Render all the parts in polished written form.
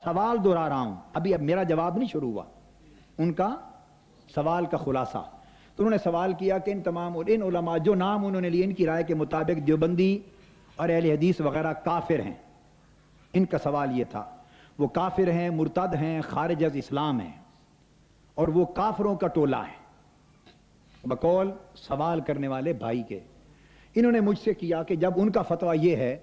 سوال دہرا رہا ہوں، اب میرا جواب نہیں شروع ہوا، ان کا سوال کا خلاصہ۔ تو انہوں نے سوال کیا کہ ان تمام ان علماء جو نام انہوں نے لیے، ان کی رائے کے مطابق دیوبندی اور اہل حدیث وغیرہ کافر ہیں۔ ان کا سوال یہ تھا، وہ کافر ہیں، مرتد ہیں، خارج از اسلام ہیں، اور وہ کافروں کا ٹولہ ہے، بقول سوال کرنے والے بھائی کے۔ انہوں نے مجھ سے کیا کہ جب ان کا فتویٰ یہ ہے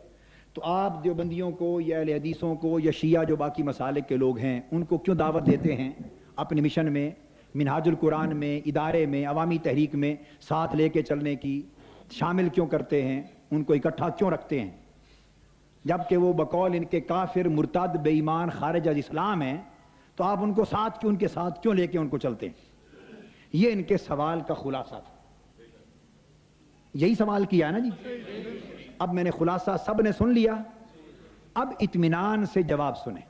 تو آپ دیوبندیوں کو یا اہل حدیثوں کو یا شیعہ جو باقی مسالک کے لوگ ہیں ان کو کیوں دعوت دیتے ہیں اپنے مشن میں، منہاج القرآن میں، ادارے میں، عوامی تحریک میں ساتھ لے کے چلنے کی، شامل کیوں کرتے ہیں، ان کو اکٹھا کیوں رکھتے ہیں، جبکہ وہ بقول ان کے کافر، مرتد، بے ایمان، خارج از اسلام ہیں، تو آپ ان کو ساتھ کیوں، ان کے ساتھ کیوں لے کے ان کو چلتے ہیں؟ یہ ان کے سوال کا خلاصہ تھا۔ یہی سوال کیا نا جی؟ اب میں نے خلاصہ سب نے سن لیا، اب اطمینان سے جواب سنیں،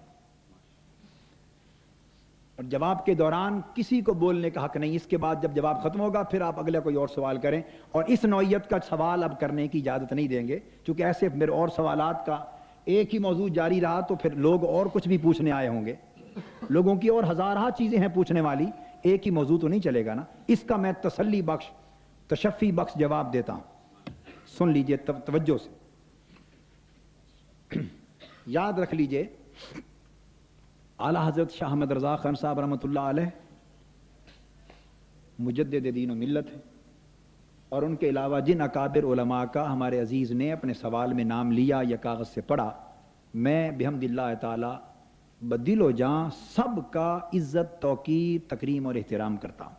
اور جواب کے دوران کسی کو بولنے کا حق نہیں۔ اس کے بعد جب جواب ختم ہوگا پھر آپ اگلا کوئی اور سوال کریں، اور اس نوعیت کا سوال اب کرنے کی اجازت نہیں دیں گے، چونکہ ایسے میرے اور سوالات کا ایک ہی موضوع جاری رہا تو پھر لوگ اور کچھ بھی پوچھنے آئے ہوں گے، لوگوں کی اور ہزارہ چیزیں ہیں پوچھنے والی، ایک ہی موضوع تو نہیں چلے گا نا۔ اس کا میں تسلی بخش، تشفی بخش جواب دیتا ہوں، سن لیجئے توجہ سے، یاد رکھ لیجئے۔ اعلیٰ حضرت شاہ احمد رضا خان صاحب رحمۃ اللہ علیہ مجدد دین و ملت ہے، اور ان کے علاوہ جن اکابر علماء کا ہمارے عزیز نے اپنے سوال میں نام لیا یا کاغذ سے پڑھا، میں بحمد اللہ تعالی بدل و جاں سب کا عزت، توقیر، تکریم اور احترام کرتا ہوں،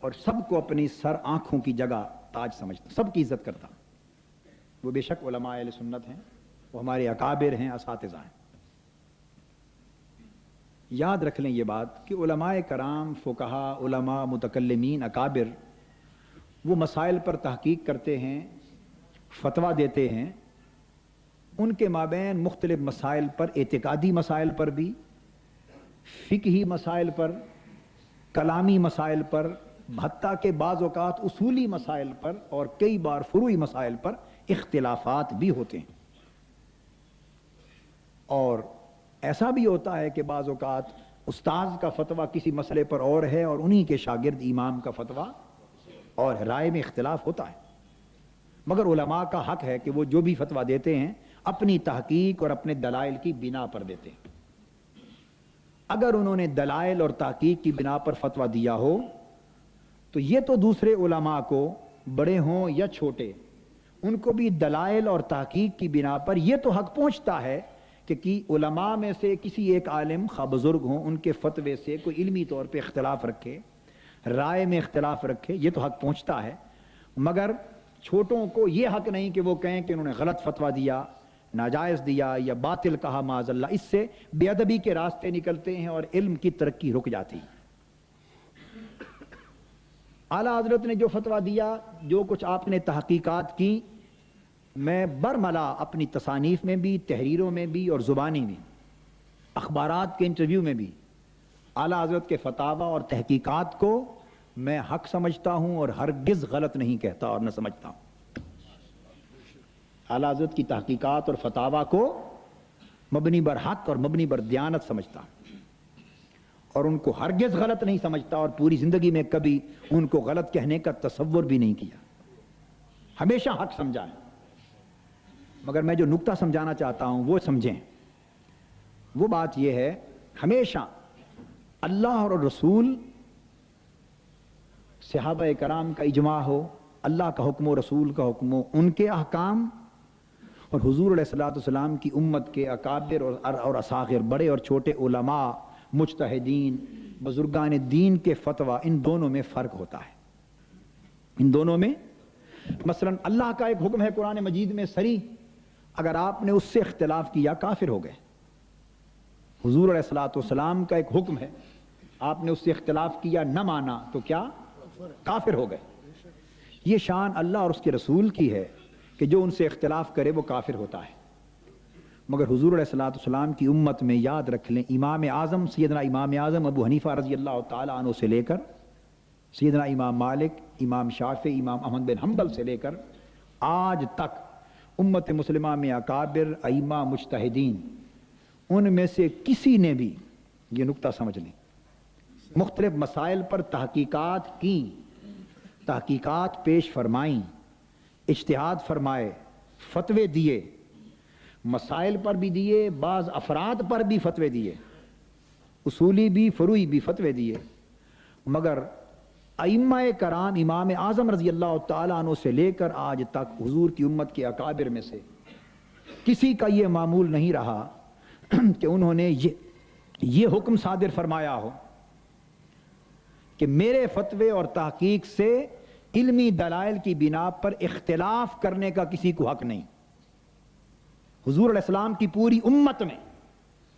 اور سب کو اپنی سر آنکھوں کی جگہ تاج سمجھتا ہوں، سب کی عزت کرتا ہوں۔ وہ بے شک علماء اہل سنت ہیں، وہ ہمارے اکابر ہیں، اساتذہ ہیں۔ یاد رکھ لیں یہ بات کہ علماء کرام، فقہا، علماء، متکلمین، اکابر وہ مسائل پر تحقیق کرتے ہیں، فتویٰ دیتے ہیں، ان کے مابین مختلف مسائل پر، اعتقادی مسائل پر بھی، فقہی مسائل پر، کلامی مسائل پر، حتیٰ کہ بعض اوقات اصولی مسائل پر اور کئی بار فروعی مسائل پر اختلافات بھی ہوتے ہیں، اور ایسا بھی ہوتا ہے کہ بعض اوقات استاذ کا فتویٰ کسی مسئلے پر اور ہے اور انہی کے شاگرد امام کا فتویٰ اور رائے میں اختلاف ہوتا ہے، مگر علماء کا حق ہے کہ وہ جو بھی فتویٰ دیتے ہیں اپنی تحقیق اور اپنے دلائل کی بنا پر دیتے ہیں۔ اگر انہوں نے دلائل اور تحقیق کی بنا پر فتویٰ دیا ہو تو یہ تو دوسرے علماء کو، بڑے ہوں یا چھوٹے، ان کو بھی دلائل اور تحقیق کی بنا پر یہ تو حق پہنچتا ہے کہ علماء میں سے کسی ایک عالم، خواہ بزرگ ہوں، ان کے فتوے سے کوئی علمی طور پہ اختلاف رکھے، رائے میں اختلاف رکھے، یہ تو حق پہنچتا ہے، مگر چھوٹوں کو یہ حق نہیں کہ وہ کہیں کہ انہوں نے غلط فتویٰ دیا، ناجائز دیا یا باطل کہا معاذ اللہ۔ اس سے بے ادبی کے راستے نکلتے ہیں اور علم کی ترقی رک جاتی ہے۔ اعلیٰ حضرت نے جو فتویٰ دیا، جو کچھ آپ نے تحقیقات کی، میں برملا اپنی تصانیف میں بھی، تحریروں میں بھی اور زبانی میں، اخبارات کے انٹرویو میں بھی اعلیٰ حضرت کے فتاویٰ اور تحقیقات کو میں حق سمجھتا ہوں اور ہرگز غلط نہیں کہتا اور نہ سمجھتا ہوں۔ اعلیٰ حضرت کی تحقیقات اور فتاویٰ کو مبنی بر حق اور مبنی بر دیانت سمجھتا ہوں، اور ان کو ہرگز غلط نہیں سمجھتا، اور پوری زندگی میں کبھی ان کو غلط کہنے کا تصور بھی نہیں کیا، ہمیشہ حق سمجھا ہے۔ مگر میں جو نقطہ سمجھانا چاہتا ہوں وہ سمجھیں، وہ بات یہ ہے، ہمیشہ اللہ اور رسول، صحابہ کرام کا اجماع ہو، اللہ کا حکم و رسول کا حکم ہو، ان کے احکام، اور حضور علیہ الصلوۃ والسلام کی امت کے اکابر اور اصاغر، بڑے اور چھوٹے علماء، مجتہدین، بزرگان دین کے فتویٰ، ان دونوں میں فرق ہوتا ہے۔ ان دونوں میں مثلا اللہ کا ایک حکم ہے قرآن مجید میں صریح، اگر آپ نے اس سے اختلاف کیا کافر ہو گئے۔ حضور علیہ الصلوۃ والسلام کا ایک حکم ہے، آپ نے اس سے اختلاف کیا، نہ مانا، تو کیا؟ کافر ہو گئے۔ یہ شان اللہ اور اس کے رسول کی ہے کہ جو ان سے اختلاف کرے وہ کافر ہوتا ہے۔ مگر حضور علیہ الصلوۃ والسلام کی امت میں یاد رکھ لیں، امام اعظم سیدنا امام اعظم ابو حنیفہ رضی اللہ تعالیٰ عنہ سے لے کر سیدنا امام مالک، امام شافعی، امام احمد بن حنبل سے لے کر آج تک امت مسلمہ میں اکابر، ائمہ، مجتہدین، ان میں سے کسی نے بھی، یہ نکتہ سمجھ لیں، مختلف مسائل پر تحقیقات کی، تحقیقات پیش فرمائیں، اجتہاد فرمائے، فتوے دیے، مسائل پر بھی دیے، بعض افراد پر بھی فتوے دیے، اصولی بھی فروعی بھی فتوے دیے، مگر ائمہ کرام امام اعظم رضی اللہ تعالیٰ عنہ سے لے کر آج تک حضور کی امت کے اکابر میں سے کسی کا یہ معمول نہیں رہا کہ انہوں نے یہ حکم صادر فرمایا ہو کہ میرے فتوے اور تحقیق سے علمی دلائل کی بنا پر اختلاف کرنے کا کسی کو حق نہیں۔ حضور علیہ السلام کی پوری امت میں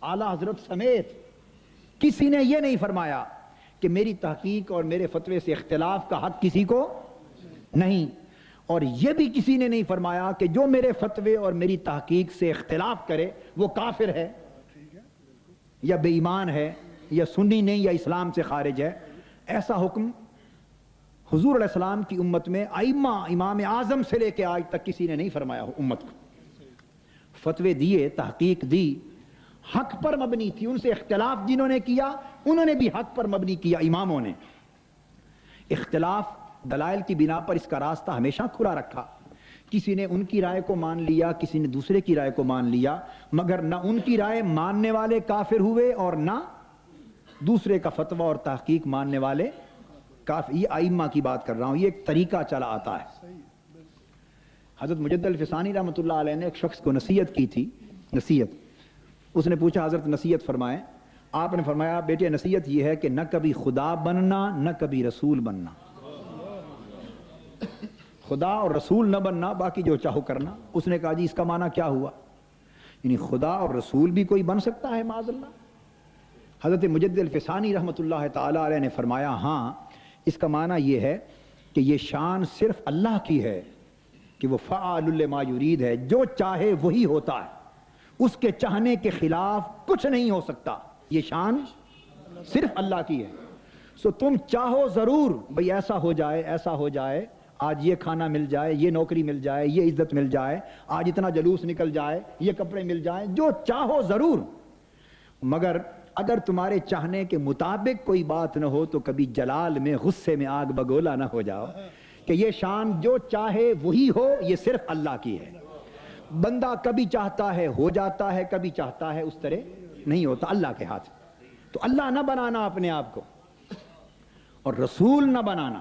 اعلیٰ حضرت سمیت کسی نے یہ نہیں فرمایا کہ میری تحقیق اور میرے فتوے سے اختلاف کا حق کسی کو نہیں، اور یہ بھی کسی نے نہیں فرمایا کہ جو میرے فتوے اور میری تحقیق سے اختلاف کرے وہ کافر ہے یا بے ایمان ہے یا سنی نہیں یا اسلام سے خارج ہے۔ ایسا حکم حضور علیہ السلام کی امت میں ائمہ امام اعظم سے لے کے آج تک کسی نے نہیں فرمایا امت کو۔ فتوے دیے، تحقیق دی، حق پر مبنی تھی، ان سے اختلاف جنہوں نے کیا انہوں نے بھی حق پر مبنی کیا۔ اماموں نے اختلاف دلائل کی بنا پر اس کا راستہ ہمیشہ کھلا رکھا، کسی نے ان کی رائے کو مان لیا، کسی نے دوسرے کی رائے کو مان لیا، مگر نہ ان کی رائے ماننے والے کافر ہوئے اور نہ دوسرے کا فتویٰ اور تحقیق ماننے والے کافر۔ یہ ائمہ کی بات کر رہا ہوں، یہ ایک طریقہ چلا آتا ہے۔ حضرت مجدد الفسانی رحمۃ اللہ علیہ نے ایک شخص کو نصیحت کی تھی، نصیحت، اس نے پوچھا حضرت نصیحت فرمائیں، آپ نے فرمایا بیٹے نصیحت یہ ہے کہ نہ کبھی خدا بننا نہ کبھی رسول بننا، خدا اور رسول نہ بننا، باقی جو چاہو کرنا۔ اس نے کہا جی اس کا معنی کیا ہوا؟ یعنی خدا اور رسول بھی کوئی بن سکتا ہے معاذ اللہ؟ حضرت مجدد الفسانی رحمۃ اللہ تعالی علیہ نے فرمایا ہاں، اس کا معنی یہ ہے کہ یہ شان صرف اللہ کی ہے کہ وہ فعال لما یرید ہے، جو چاہے وہی ہوتا ہے، اس کے چاہنے کے خلاف کچھ نہیں ہو سکتا، یہ شان صرف اللہ کی ہے۔ سو تم چاہو ضرور بھئی ایسا ہو جائے، ایسا ہو جائے، آج یہ کھانا مل جائے، یہ نوکری مل جائے، یہ عزت مل جائے، آج اتنا جلوس نکل جائے، یہ کپڑے مل جائیں، جو چاہو ضرور، مگر اگر تمہارے چاہنے کے مطابق کوئی بات نہ ہو تو کبھی جلال میں غصے میں آگ بگولا نہ ہو جاؤ کہ یہ شان جو چاہے وہی ہو، یہ صرف اللہ کی ہے۔ بندہ کبھی چاہتا ہے ہو جاتا ہے، کبھی چاہتا ہے اس طرح نہیں ہوتا، اللہ کے ہاتھ۔ تو اللہ نہ بنانا اپنے آپ کو اور رسول نہ بنانا،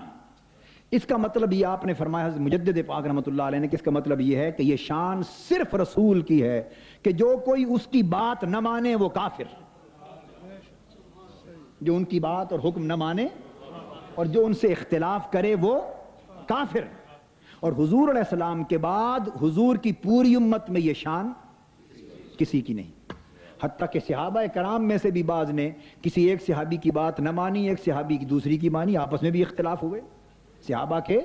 اس کا مطلب یہ آپ نے فرمایا حضرت مجدد پاک رحمۃ اللہ علیہ نے کہ اس کا مطلب یہ ہے کہ یہ شان صرف رسول کی ہے کہ جو کوئی اس کی بات نہ مانے وہ کافر، جو ان کی بات اور حکم نہ مانے اور جو ان سے اختلاف کرے وہ کافر۔ اور حضور علیہ السلام کے بعد حضور کی پوری امت میں یہ شان کسی کی نہیں، حتیٰ کہ صحابہ کرام میں سے بھی بعض نے کسی ایک صحابی کی بات نہ مانی، ایک صحابی کی دوسری کی مانی، آپس میں بھی اختلاف ہوئے، صحابہ کے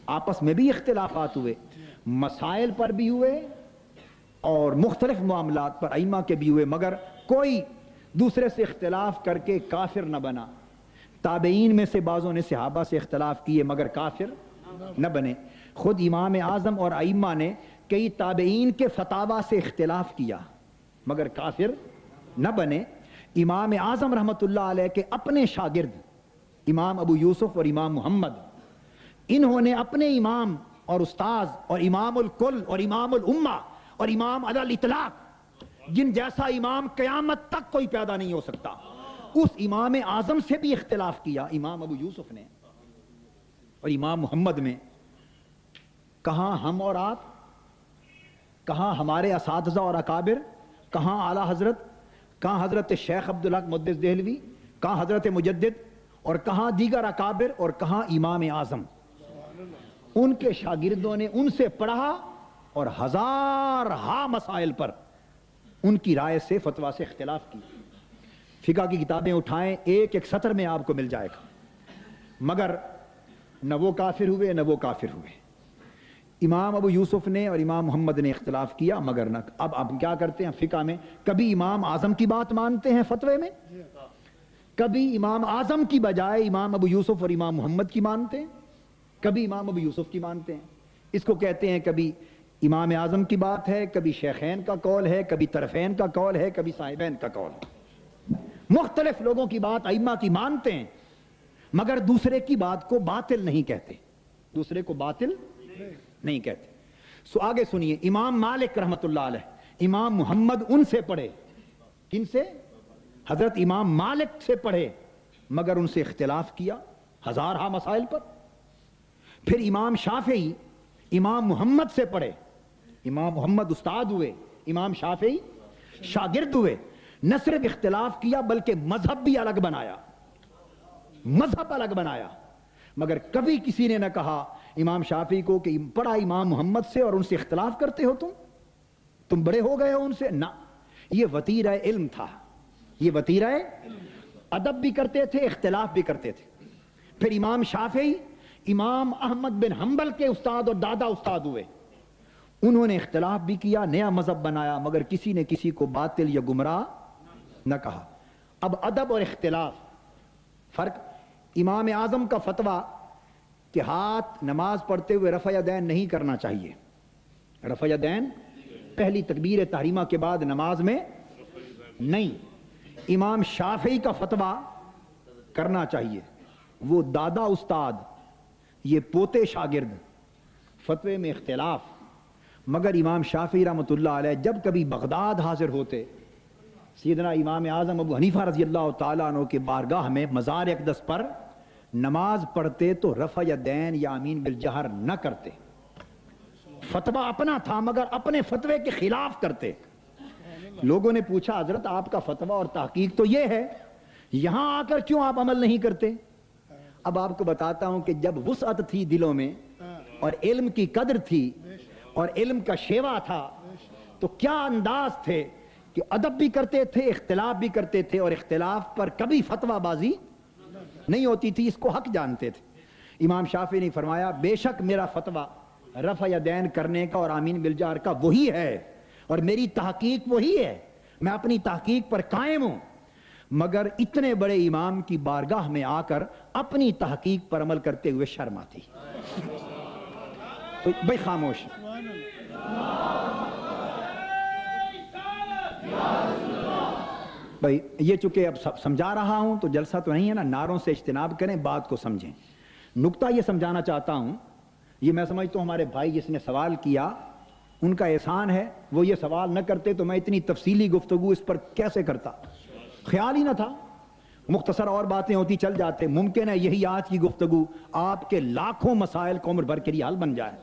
آپس میں بھی اختلافات ہوئے، مسائل پر بھی ہوئے اور مختلف معاملات پر ائمہ کے بھی ہوئے، مگر کوئی دوسرے سے اختلاف کر کے کافر نہ بنا۔ تابعین میں سے بعضوں نے صحابہ سے اختلاف کیے مگر کافر نہ بنے۔ خود امام اعظم اور ائمہ نے کئی تابعین کے فتاوی سے اختلاف کیا مگر کافر نہ بنے۔ امام اعظم رحمۃ اللہ علیہ کے اپنے شاگرد امام ابو یوسف اور امام محمد، انہوں نے اپنے امام اور استاذ اور امام الکل اور امام الامہ اور امام علی الاطلاق، جن جیسا امام قیامت تک کوئی پیدا نہیں ہو سکتا، اس امام اعظم سے بھی اختلاف کیا، امام ابو یوسف نے اور امام محمد میں۔ کہاں ہم اور آپ، کہاں ہمارے اساتذہ اور اکابر، کہاں اعلیٰ حضرت، کہاں حضرت شیخ عبدالحق محدث دہلوی، کہاں حضرت مجدد، اور کہاں دیگر اکابر، اور کہاں امام اعظم۔ ان کے شاگردوں نے ان سے پڑھا اور ہزارہا مسائل پر ان کی رائے سے فتویٰ سے اختلاف کی۔ فقہ کی کتابیں اٹھائیں، ایک ایک سطر میں آپ کو مل جائے گا، مگر نہ وہ کافر ہوئے نہ وہ کافر ہوئے۔ امام ابو یوسف نے اور امام محمد نے اختلاف کیا مگر نہ۔ اب کیا کرتے ہیں فقہ میں، کبھی امام اعظم کی بات مانتے ہیں فتوے میں، کبھی امام اعظم کی بجائے امام ابو یوسف اور امام محمد کی مانتے ہیں، کبھی امام ابو یوسف کی مانتے ہیں۔ اس کو کہتے ہیں کبھی امام اعظم کی بات ہے، کبھی شیخین کا قول ہے، کبھی طرفین کا قول ہے، کبھی صاحبین کا قول ہے۔ مختلف لوگوں کی بات ائمہ کی مانتے ہیں، مگر دوسرے کی بات کو باطل نہیں کہتے، دوسرے کو باطل نہیں کہتے۔ سو آگے سنیے، امام مالک رحمت اللہ علیہ، امام محمد ان سے پڑھے، کن سے؟ حضرت امام مالک سے پڑھے، مگر ان سے اختلاف کیا ہزارہا مسائل پر۔ پھر امام شافعی امام محمد سے پڑھے، امام محمد استاد ہوئے، امام شافعی شاگرد ہوئے، نہ صرف اختلاف کیا بلکہ مذہب بھی الگ بنایا، مذہب الگ بنایا۔ مگر کبھی کسی نے نہ کہا امام شافعی کو کہ پڑھا امام محمد سے اور ان سے اختلاف کرتے ہو، تم بڑے ہو گئے ہو ان سے، نہ، یہ وتیرہ علم تھا، یہ وتیرہ ادب بھی کرتے تھے، اختلاف بھی کرتے تھے۔ پھر امام شافعی امام احمد بن حنبل کے استاد اور دادا استاد ہوئے، انہوں نے اختلاف بھی کیا، نیا مذہب بنایا، مگر کسی نے کسی کو باطل یا گمراہ نہ کہا۔ اب ادب اور اختلاف فرق، امام اعظم کا فتویٰ کہ ہاتھ نماز پڑھتے ہوئے رفع یدین نہیں کرنا چاہیے، رفع یدین پہلی تکبیر تحریمہ کے بعد نماز میں نہیں۔ امام شافعی کا فتویٰ کرنا چاہیے، وہ دادا استاد یہ پوتے شاگرد، فتوے میں اختلاف۔ مگر امام شافعی رحمۃ اللہ علیہ جب کبھی بغداد حاضر ہوتے، سیدنا امام اعظم ابو حنیفہ رضی اللہ تعالیٰ عنہ کے بارگاہ میں مزار اقدس پر نماز پڑھتے تو رفع یدین یا آمین بالجہر نہ کرتے۔ فتویٰ اپنا تھا مگر اپنے فتوے کے خلاف کرتے۔ لوگوں نے پوچھا حضرت آپ کا فتویٰ اور تحقیق تو یہ ہے، یہاں آ کر کیوں آپ عمل نہیں کرتے؟ اب آپ کو بتاتا ہوں کہ جب وسعت تھی دلوں میں اور علم کی قدر تھی اور علم کا شیوا تھا تو کیا انداز تھے کہ ادب بھی کرتے تھے، اختلاف بھی کرتے تھے، اور اختلاف پر کبھی فتویٰ بازی نہیں ہوتی تھی، اس کو حق جانتے تھے۔ امام شافعی نے فرمایا بے شک میرا فتویٰ رفع یدین کرنے کا اور آمین بالجہر کا وہی ہے، اور میری تحقیق وہی ہے، میں اپنی تحقیق پر قائم ہوں، مگر اتنے بڑے امام کی بارگاہ میں آ کر اپنی تحقیق پر عمل کرتے ہوئے شرم آتی۔ تو بھائی خاموش، بھائی یہ چونکہ اب سمجھا رہا ہوں تو جلسہ تو نہیں ہے نا، نعروں سے اجتناب کریں، بات کو سمجھیں۔ نقطہ یہ سمجھانا چاہتا ہوں، یہ میں سمجھتا ہوں ہمارے بھائی جس نے سوال کیا ان کا احسان ہے، وہ یہ سوال نہ کرتے تو میں اتنی تفصیلی گفتگو اس پر کیسے کرتا، خیال ہی نہ تھا، مختصر اور باتیں ہوتی چل جاتے۔ ممکن ہے یہی آج کی گفتگو آپ کے لاکھوں مسائل کو عمر بھر کے لیے حل بن جائے،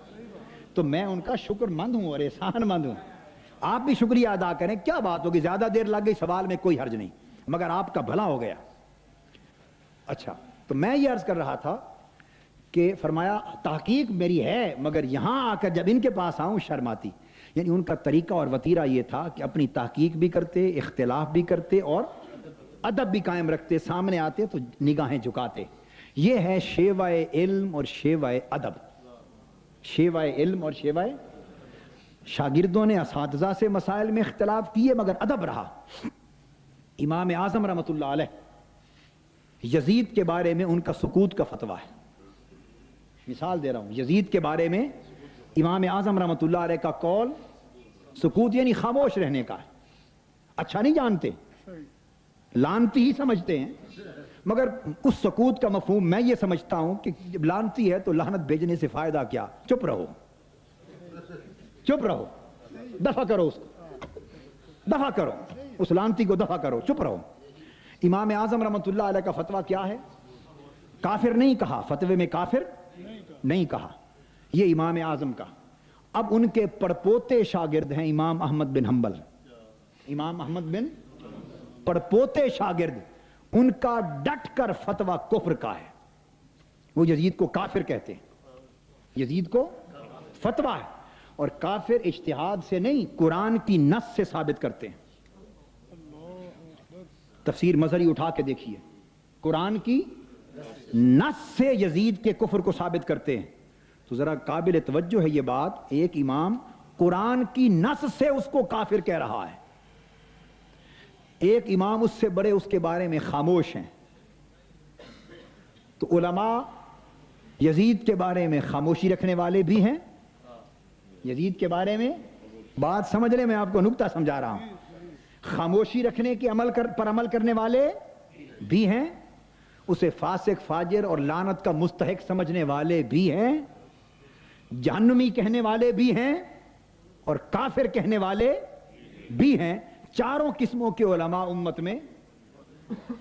تو میں ان کا شکر مند ہوں اور احسان مند ہوں۔ آپ بھی شکریہ ادا کریں، کیا بات ہوگی، زیادہ دیر لگ گئی سوال میں کوئی حرج نہیں، مگر آپ کا بھلا ہو گیا۔ اچھا، تو میں یہ عرض کر رہا تھا کہ فرمایا تحقیق میری ہے مگر یہاں آ کر جب ان کے پاس آؤں شرم آتی۔ یعنی ان کا طریقہ اور وتیرہ یہ تھا کہ اپنی تحقیق بھی کرتے، اختلاف بھی کرتے اور ادب بھی قائم رکھتے، سامنے آتے تو نگاہیں جھکاتے۔ یہ ہے شیوہ علم اور شیوہ ادب، شیوہ علم اور شیوہ۔ شاگردوں نے اساتذہ سے مسائل میں اختلاف کیے مگر ادب رہا۔ امام اعظم رحمۃ اللہ علیہ یزید کے بارے میں ان کا سکوت کا فتویٰ ہے، مثال دے رہا ہوں، یزید کے بارے میں امام اعظم رحمۃ اللہ علیہ کا قول سکوت یعنی خاموش رہنے کا ہے۔ اچھا نہیں جانتے، لانتی ہی سمجھتے ہیں، مگر اس سکوت کا مفہوم میں یہ سمجھتا ہوں کہ جب لانتی ہے تو لعنت بھیجنے سے فائدہ کیا، چپ رہو، چپ رہو، دفع کرو، اس کو دفع کرو، اس لانتی کو دفع کرو، چپ رہو۔ امام اعظم رحمۃ اللہ علیہ کا فتویٰ کیا ہے؟ کافر نہیں کہا، فتوے میں کافر نہیں کہا، یہ امام اعظم کا۔ اب ان کے پڑپوتے شاگرد ہیں امام احمد بن حنبل، امام احمد بن پڑپوتے شاگرد، ان کا ڈٹ کر فتویٰ کفر کا ہے، وہ یزید کو کافر کہتے ہیں، یزید کو فتویٰ ہے، اور کافر اجتہاد سے نہیں قرآن کی نص سے ثابت کرتے ہیں۔ تفسیر مظہری اٹھا کے دیکھیے، قرآن کی نص سے یزید کے کفر کو ثابت کرتے ہیں۔ تو ذرا قابل توجہ ہے یہ بات، ایک امام قرآن کی نص سے اس کو کافر کہہ رہا ہے، ایک امام اس سے بڑے اس کے بارے میں خاموش ہیں۔ تو علماء یزید کے بارے میں خاموشی رکھنے والے بھی ہیں، یزید کے بارے میں بات سمجھ لیں، میں آپ کو نکتہ سمجھا رہا ہوں. خاموشی رکھنے کے پر عمل کرنے والے بھی ہیں، اسے فاسق فاجر اور لعنت کا مستحق سمجھنے والے بھی ہیں، جہنمی کہنے والے بھی ہیں اور کافر کہنے والے بھی ہیں. چاروں قسموں کے علماء امت میں.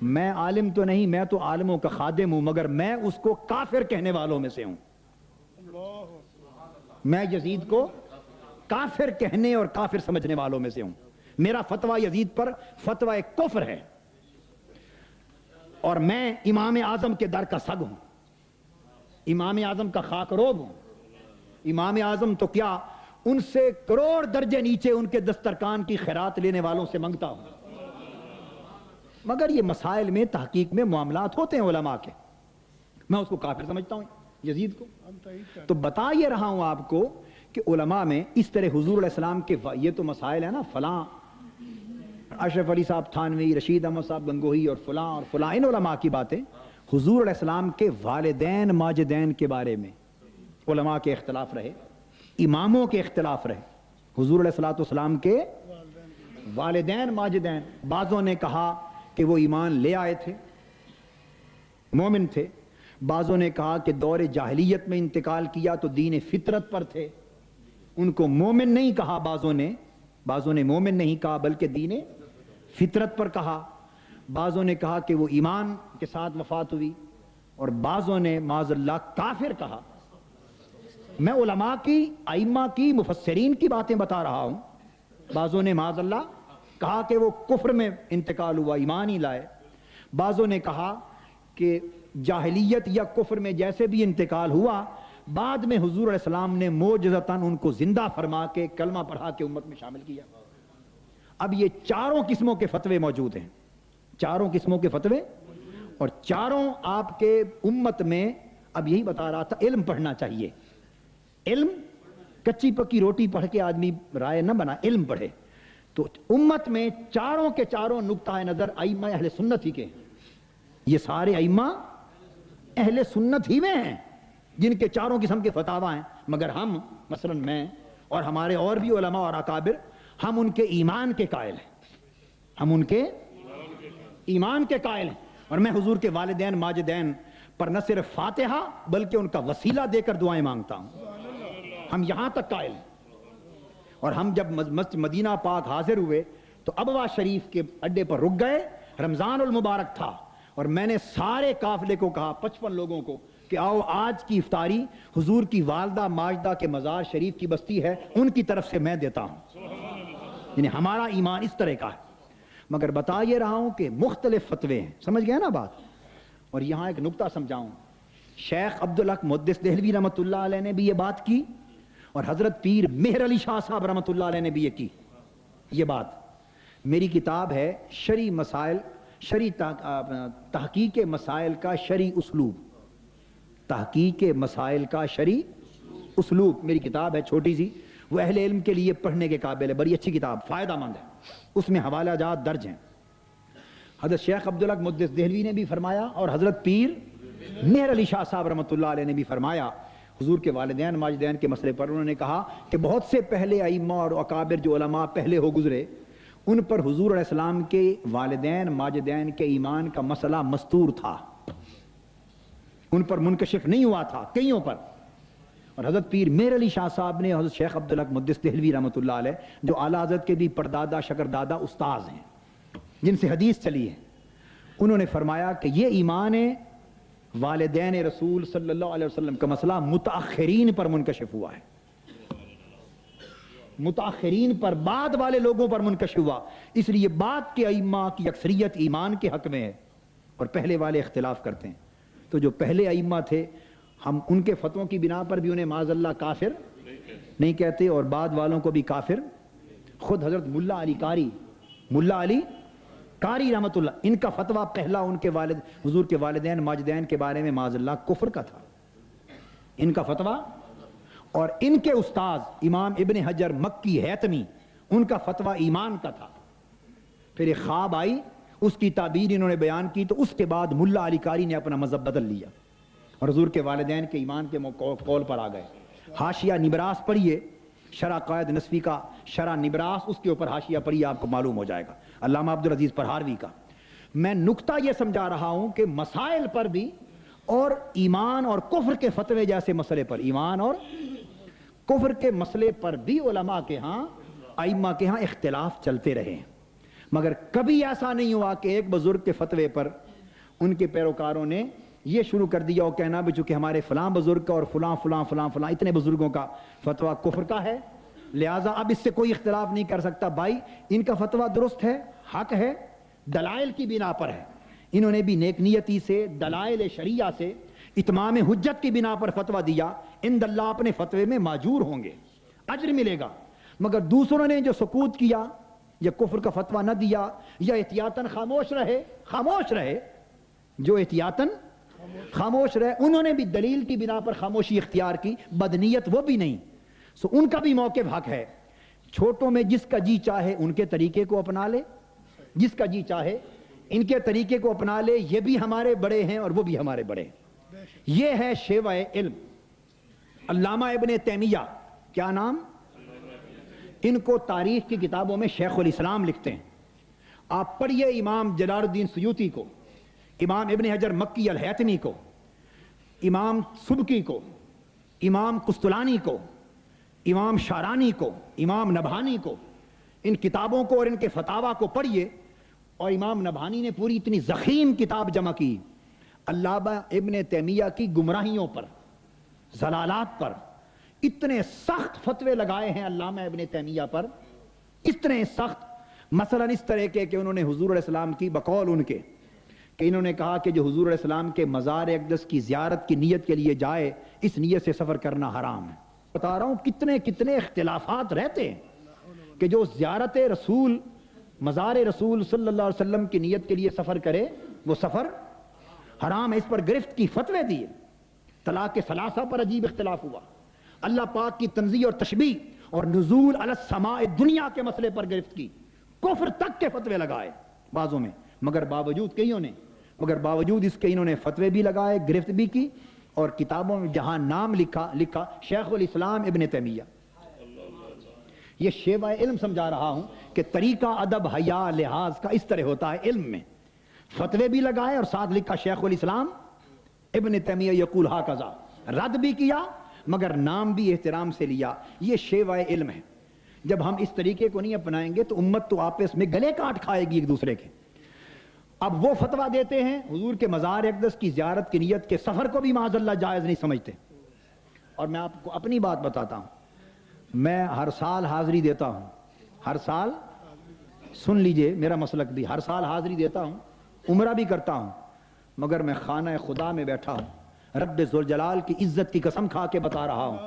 میں عالم تو نہیں، میں تو عالموں کا خادم ہوں، مگر میں اس کو کافر کہنے والوں میں سے ہوں. میں یزید کو کافر کہنے اور کافر سمجھنے والوں میں سے ہوں. میرا فتویٰ یزید پر فتویٰ کفر ہے، اور میں امام اعظم کے در کا سگ ہوں، امام اعظم کا خاک روب ہوں. امام اعظم تو کیا، ان سے کروڑ درجے نیچے ان کے دسترخوان کی خیرات لینے والوں سے منگتا ہوں. مگر یہ مسائل میں تحقیق میں معاملات ہوتے ہیں علماء کے، میں اس کو کافر سمجھتا ہوں یزید کو. تو بتا یہ رہا ہوں آپ کو کہ علماء میں اس طرح حضور علیہ السلام کے یہ تو مسائل ہیں نا، فلاں اشرف علی صاحب تھانوی، رشید احمد صاحب گنگوہی اور فلاں ان علماء کی باتیں. حضور علیہ السلام کے والدین ماجدین کے بارے میں علماء کے اختلاف رہے، اماموں کے اختلاف رہے. حضور علیہ السلام کے والدین ماجدین، بعضوں نے کہا کہ وہ ایمان لے آئے تھے، مومن تھے، بعضوں نے کہا کہ دور جاہلیت میں انتقال کیا تو دین فطرت پر تھے، ان کو مومن نہیں کہا. بعضوں نے مومن نہیں کہا بلکہ دین فطرت پر کہا. بعضوں نے کہا کہ وہ ایمان کے ساتھ وفات ہوئی، اور بعضوں نے معاذ اللہ کافر کہا. میں علماء کی، ائمہ کی، مفسرین کی باتیں بتا رہا ہوں. بعضوں نے معاذ اللہ کہا کہ وہ کفر میں انتقال ہوا، ایمان ہی لائے. بعضوں نے کہا کہ جاہلیت یا کفر میں جیسے بھی انتقال ہوا، بعد میں حضور علیہ السلام نے معجزتاً ان کو زندہ فرما کے کلمہ پڑھا کے امت میں شامل کیا. اب یہ چاروں قسموں کے فتوے موجود ہیں، چاروں قسموں کے فتوے، اور چاروں آپ کے امت میں. اب یہی بتا رہا تھا، علم پڑھنا چاہیے. علم، کچی پکی روٹی پڑھ کے آدمی رائے نہ بنا، علم پڑھے. تو امت میں چاروں کے چاروں نقطہ نظر ائمہ اہل سنت ہی کے، یہ سارے ائمہ اہل سنت ہی میں ہیں جن کے چاروں قسم کے فتاوی ہیں. مگر ہم، مثلا میں اور ہمارے اور بھی علماء اور اکابر، ہم ان کے ایمان کے قائل ہیں، ہم ان کے ایمان کے قائل ہیں. اور میں حضور کے والدین ماجدین پر نہ صرف فاتحہ بلکہ ان کا وسیلہ دے کر دعائیں مانگتا ہوں. ہم یہاں تک قائل ہیں. اور ہم جب مسجد مدینہ پاک حاضر ہوئے تو ابوا شریف کے اڈے پر رک گئے. رمضان المبارک تھا، اور میں نے سارے قافلے کو کہا، 55 لوگوں کو، کہ آؤ آج کی افطاری حضور کی والدہ ماجدہ کے مزار شریف کی بستی ہے، ان کی طرف سے میں دیتا ہوں. یعنی ہمارا ایمان اس طرح کا ہے. مگر بتا یہ رہا ہوں کہ مختلف فتوے ہیں، سمجھ گئے نا بات. اور یہاں ایک نقطہ سمجھاؤں، شیخ عبدالحق محدث دہلوی رحمۃ اللہ علیہ نے بھی یہ بات کی، اور حضرت پیر مہر علی شاہ صاحب رحمۃ اللہ علیہ نے بھی یہ کی. یہ بات میری کتاب ہے شرعی مسائل، شرعی تحقیق مسائل کا شرعی اسلوب، تحقیق مسائل کا شرعی اسلوب میری کتاب ہے، چھوٹی سی، وہ اہل علم کے لیے پڑھنے کے قابل ہے، بڑی اچھی کتاب، فائدہ مند ہے. اس میں حوالہ جات درج ہیں. حضرت شیخ عبدالحق محدث دہلوی نے بھی فرمایا، اور حضرت پیر مہر علی شاہ صاحب رحمۃ اللہ علیہ نے بھی فرمایا حضور کے والدین ماجدین کے مسئلے پر. انہوں نے کہا کہ بہت سے پہلے ائمہ اور اکابر جو علماء پہلے ہو گزرے، ان پر حضور علیہ السلام کے والدین ماجدین کے ایمان کا مسئلہ مستور تھا، ان پر منکشف نہیں ہوا تھا کئیوں پر. اور حضرت پیر مہر علی شاہ صاحب نے، حضرت شیخ عبدالحق محدث دہلوی رحمۃ اللہ علیہ، جو اعلیٰ حضرت کے بھی پردادا شکردادا استاذ ہیں، جن سے حدیث چلی ہے، انہوں نے فرمایا کہ یہ ایمان والدین رسول صلی اللہ علیہ وسلم کا مسئلہ متاخرین پر منکشف ہوا ہے، متاخرین پر، بعد والے لوگوں پر منکشف ہوا. اس لیے بعد کے ائمہ کی اکثریت ایمان کے حق میں ہے اور پہلے والے اختلاف کرتے ہیں. تو جو پہلے ائمہ تھے، ہم ان کے فتووں کی بنا پر بھی انہیں معاذ اللہ کافر نہیں کہتے، اور بعد والوں کو بھی کافر. خود حضرت ملا علی قاری رحمت اللہ، ان کا فتویٰ پہلا ان کے والد حضور کے والدین ماجدین کے بارے میں معاذ اللہ کفر کا تھا، ان کا فتویٰ. اور ان کے استاذ امام ابن حجر مکی حیتمی، ان کا فتویٰ ایمان کا تھا. پھر ایک خواب آئی، اس کی تعبیر انہوں نے بیان کی، تو اس کے بعد ملا علی قاری نے اپنا مذہب بدل لیا اور حضور کے والدین کے ایمان کے قول پر آ گئے. حاشیہ نبراس پڑھیے، شرح قائد نصفی کا شرح نبراس، اس کے اوپر حاشیہ پڑھی، آپ کو معلوم ہو جائے گا، علامہ عبدالعزیز پرہاروی کا۔ میں نکتہ یہ سمجھا رہا ہوں کہ مسائل پر بھی اور ایمان اور کفر کے فتوے جیسے مسئلے پر، ایمان اور کفر کے مسئلے پر بھی علماء کے ہاں، ائمہ کے ہاں اختلاف چلتے رہے ہیں، مگر کبھی ایسا نہیں ہوا کہ ایک بزرگ کے فتوے پر ان کے پیروکاروں نے یہ شروع کر دیا اور کہنا بھی چونکہ ہمارے فلاں بزرگ کا اور فلاں فلاں فلاں فلاں اتنے بزرگوں کا فتویٰ کفر کا ہے، لہٰذا اب اس سے کوئی اختلاف نہیں کر سکتا۔ بھائی ان کا فتویٰ درست ہے، حق ہے، دلائل کی بنا پر ہے، انہوں نے بھی نیک نیتی سے، دلائل شریعہ سے، اتمام حجت کی بنا پر فتویٰ دیا، عند اللہ اپنے فتوے میں ماجور ہوں گے، اجر ملے گا۔ مگر دوسروں نے جو سکوت کیا یا کفر کا فتویٰ نہ دیا یا احتیاطاً خاموش رہے، جو احتیاطاً خاموش رہے، انہوں نے بھی دلیل کی بنا پر خاموشی اختیار کی، بدنیت وہ بھی نہیں، سو ان کا بھی موقف حق ہے۔ چھوٹوں میں جس کا جی چاہے ان کے طریقے کو اپنا لے، جس کا جی چاہے ان کے طریقے کو اپنا لے، یہ بھی ہمارے بڑے ہیں اور وہ بھی ہمارے بڑے ہیں۔ یہ ہے شیوہ علم۔ علامہ ابن تیمیہ، کیا نام؟ ان کو تاریخ کی کتابوں میں شیخ الاسلام لکھتے ہیں۔ آپ پڑھیے امام جلال الدین سیوطی کو، امام ابن حجر مکی الہیتمی کو، امام سبکی کو، امام قسطلانی کو، امام شارانی کو، امام نبھانی کو، ان کتابوں کو اور ان کے فتاویٰ کو پڑھیے۔ اور امام نبھانی نے پوری اتنی ضخیم کتاب جمع کی علامہ ابن تیمیہ کی گمراہیوں پر، ضلالات پر، اتنے سخت فتوے لگائے ہیں علامہ ابن تیمیہ پر، اتنے سخت، مثلا اس طرح کے کہ انہوں نے حضور علیہ السلام کی بقول ان کے کہ انہوں نے کہا کہ جو حضور علیہ السلام کے مزار اقدس کی زیارت کی نیت کے لیے جائے، اس نیت سے سفر کرنا حرام ہے۔ بتا رہا ہوں کتنے کتنے اختلافات رہتے ہیں کہ جو زیارت رسول، مزار رسول صلی اللہ علیہ وسلم کی نیت کے لیے سفر کرے، وہ سفر حرام ہے۔ اس پر گرفت کی فتوے دیے۔ طلاق ثلاثہ پر عجیب اختلاف ہوا، اللہ پاک کی تنزیہ اور تشبیہ اور نزول علی السماء دنیا کے مسئلے پر گرفت کی، کفر تک کے فتوے لگائے بعضوں میں، مگر باوجود اس کے انہوں نے فتوے بھی لگائے، گرفت بھی کی، اور کتابوں میں جہاں نام لکھا شیخ الاسلام ابن تیمیہ۔ یہ شیوہ علم سمجھا رہا ہوں کہ طریقہ ادب حیا لحاظ کا اس طرح ہوتا ہے علم میں، فتوے بھی لگائے اور ساتھ لکھا شیخ الاسلام ابن تیمیہ یقول ھکذا، رد بھی کیا مگر نام بھی احترام سے لیا۔ یہ شیوہ علم ہے۔ جب ہم اس طریقے کو نہیں اپنائیں گے تو امت تو آپس میں گلے کاٹ کھائے گی ایک دوسرے کے۔ اب وہ فتویٰ دیتے ہیں حضور کے مزار اقدس کی زیارت کی نیت کے سفر کو بھی معاذ اللہ جائز نہیں سمجھتے۔ اور میں آپ کو اپنی بات بتاتا ہوں، میں ہر سال حاضری دیتا ہوں، ہر سال، سن لیجئے میرا مسلک بھی، ہر سال حاضری دیتا ہوں، عمرہ بھی کرتا ہوں، مگر میں خانہ خدا میں بیٹھا ہوں، رب ذوالجلال کی عزت کی قسم کھا کے بتا رہا ہوں،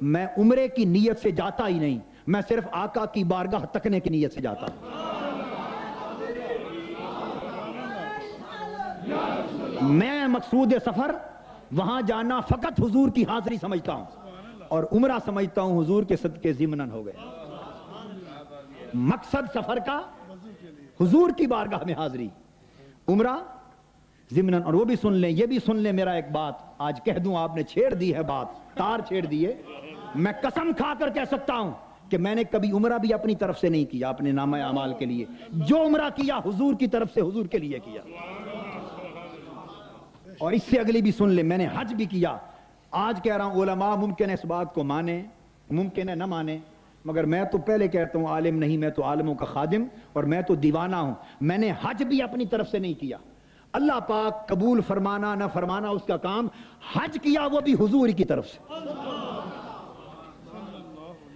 میں عمرے کی نیت سے جاتا ہی نہیں، میں صرف آقا کی بارگاہ تکنے کی نیت سے جاتا ہوں۔ میں مقصود سفر وہاں جانا فقط حضور کی حاضری سمجھتا ہوں، اور عمرہ سمجھتا ہوں حضور کے صدقے ضمناً ہو گئے۔ مقصد سفر کا حضور کی بارگاہ میں حاضری، عمرہ ضمناً۔ اور وہ بھی سن لیں، یہ بھی سن لیں میرا ایک بات، آج کہہ دوں، آپ نے چھیڑ دی ہے بات، تار چھیڑ دیے، میں قسم کھا کر کہہ سکتا ہوں کہ میں نے کبھی عمرہ بھی اپنی طرف سے نہیں کیا، اپنے نامہ اعمال کے لیے، جو عمرہ کیا حضور کی طرف سے، حضور کے لیے کیا۔ اور اس سے اگلی بھی سن لیں، میں نے حج بھی کیا۔ آج کہہ رہا ہوں علماء ممکن ہے اس بات کو مانے، ممکن ہے نہ مانے، مگر میں تو پہلے کہتا ہوں عالم نہیں، میں تو عالموں کا خادم اور میں تو دیوانہ ہوں۔ میں نے حج بھی اپنی طرف سے نہیں کیا، اللہ پاک قبول فرمانا نہ فرمانا اس کا کام، حج کیا وہ بھی حضور کی طرف سے،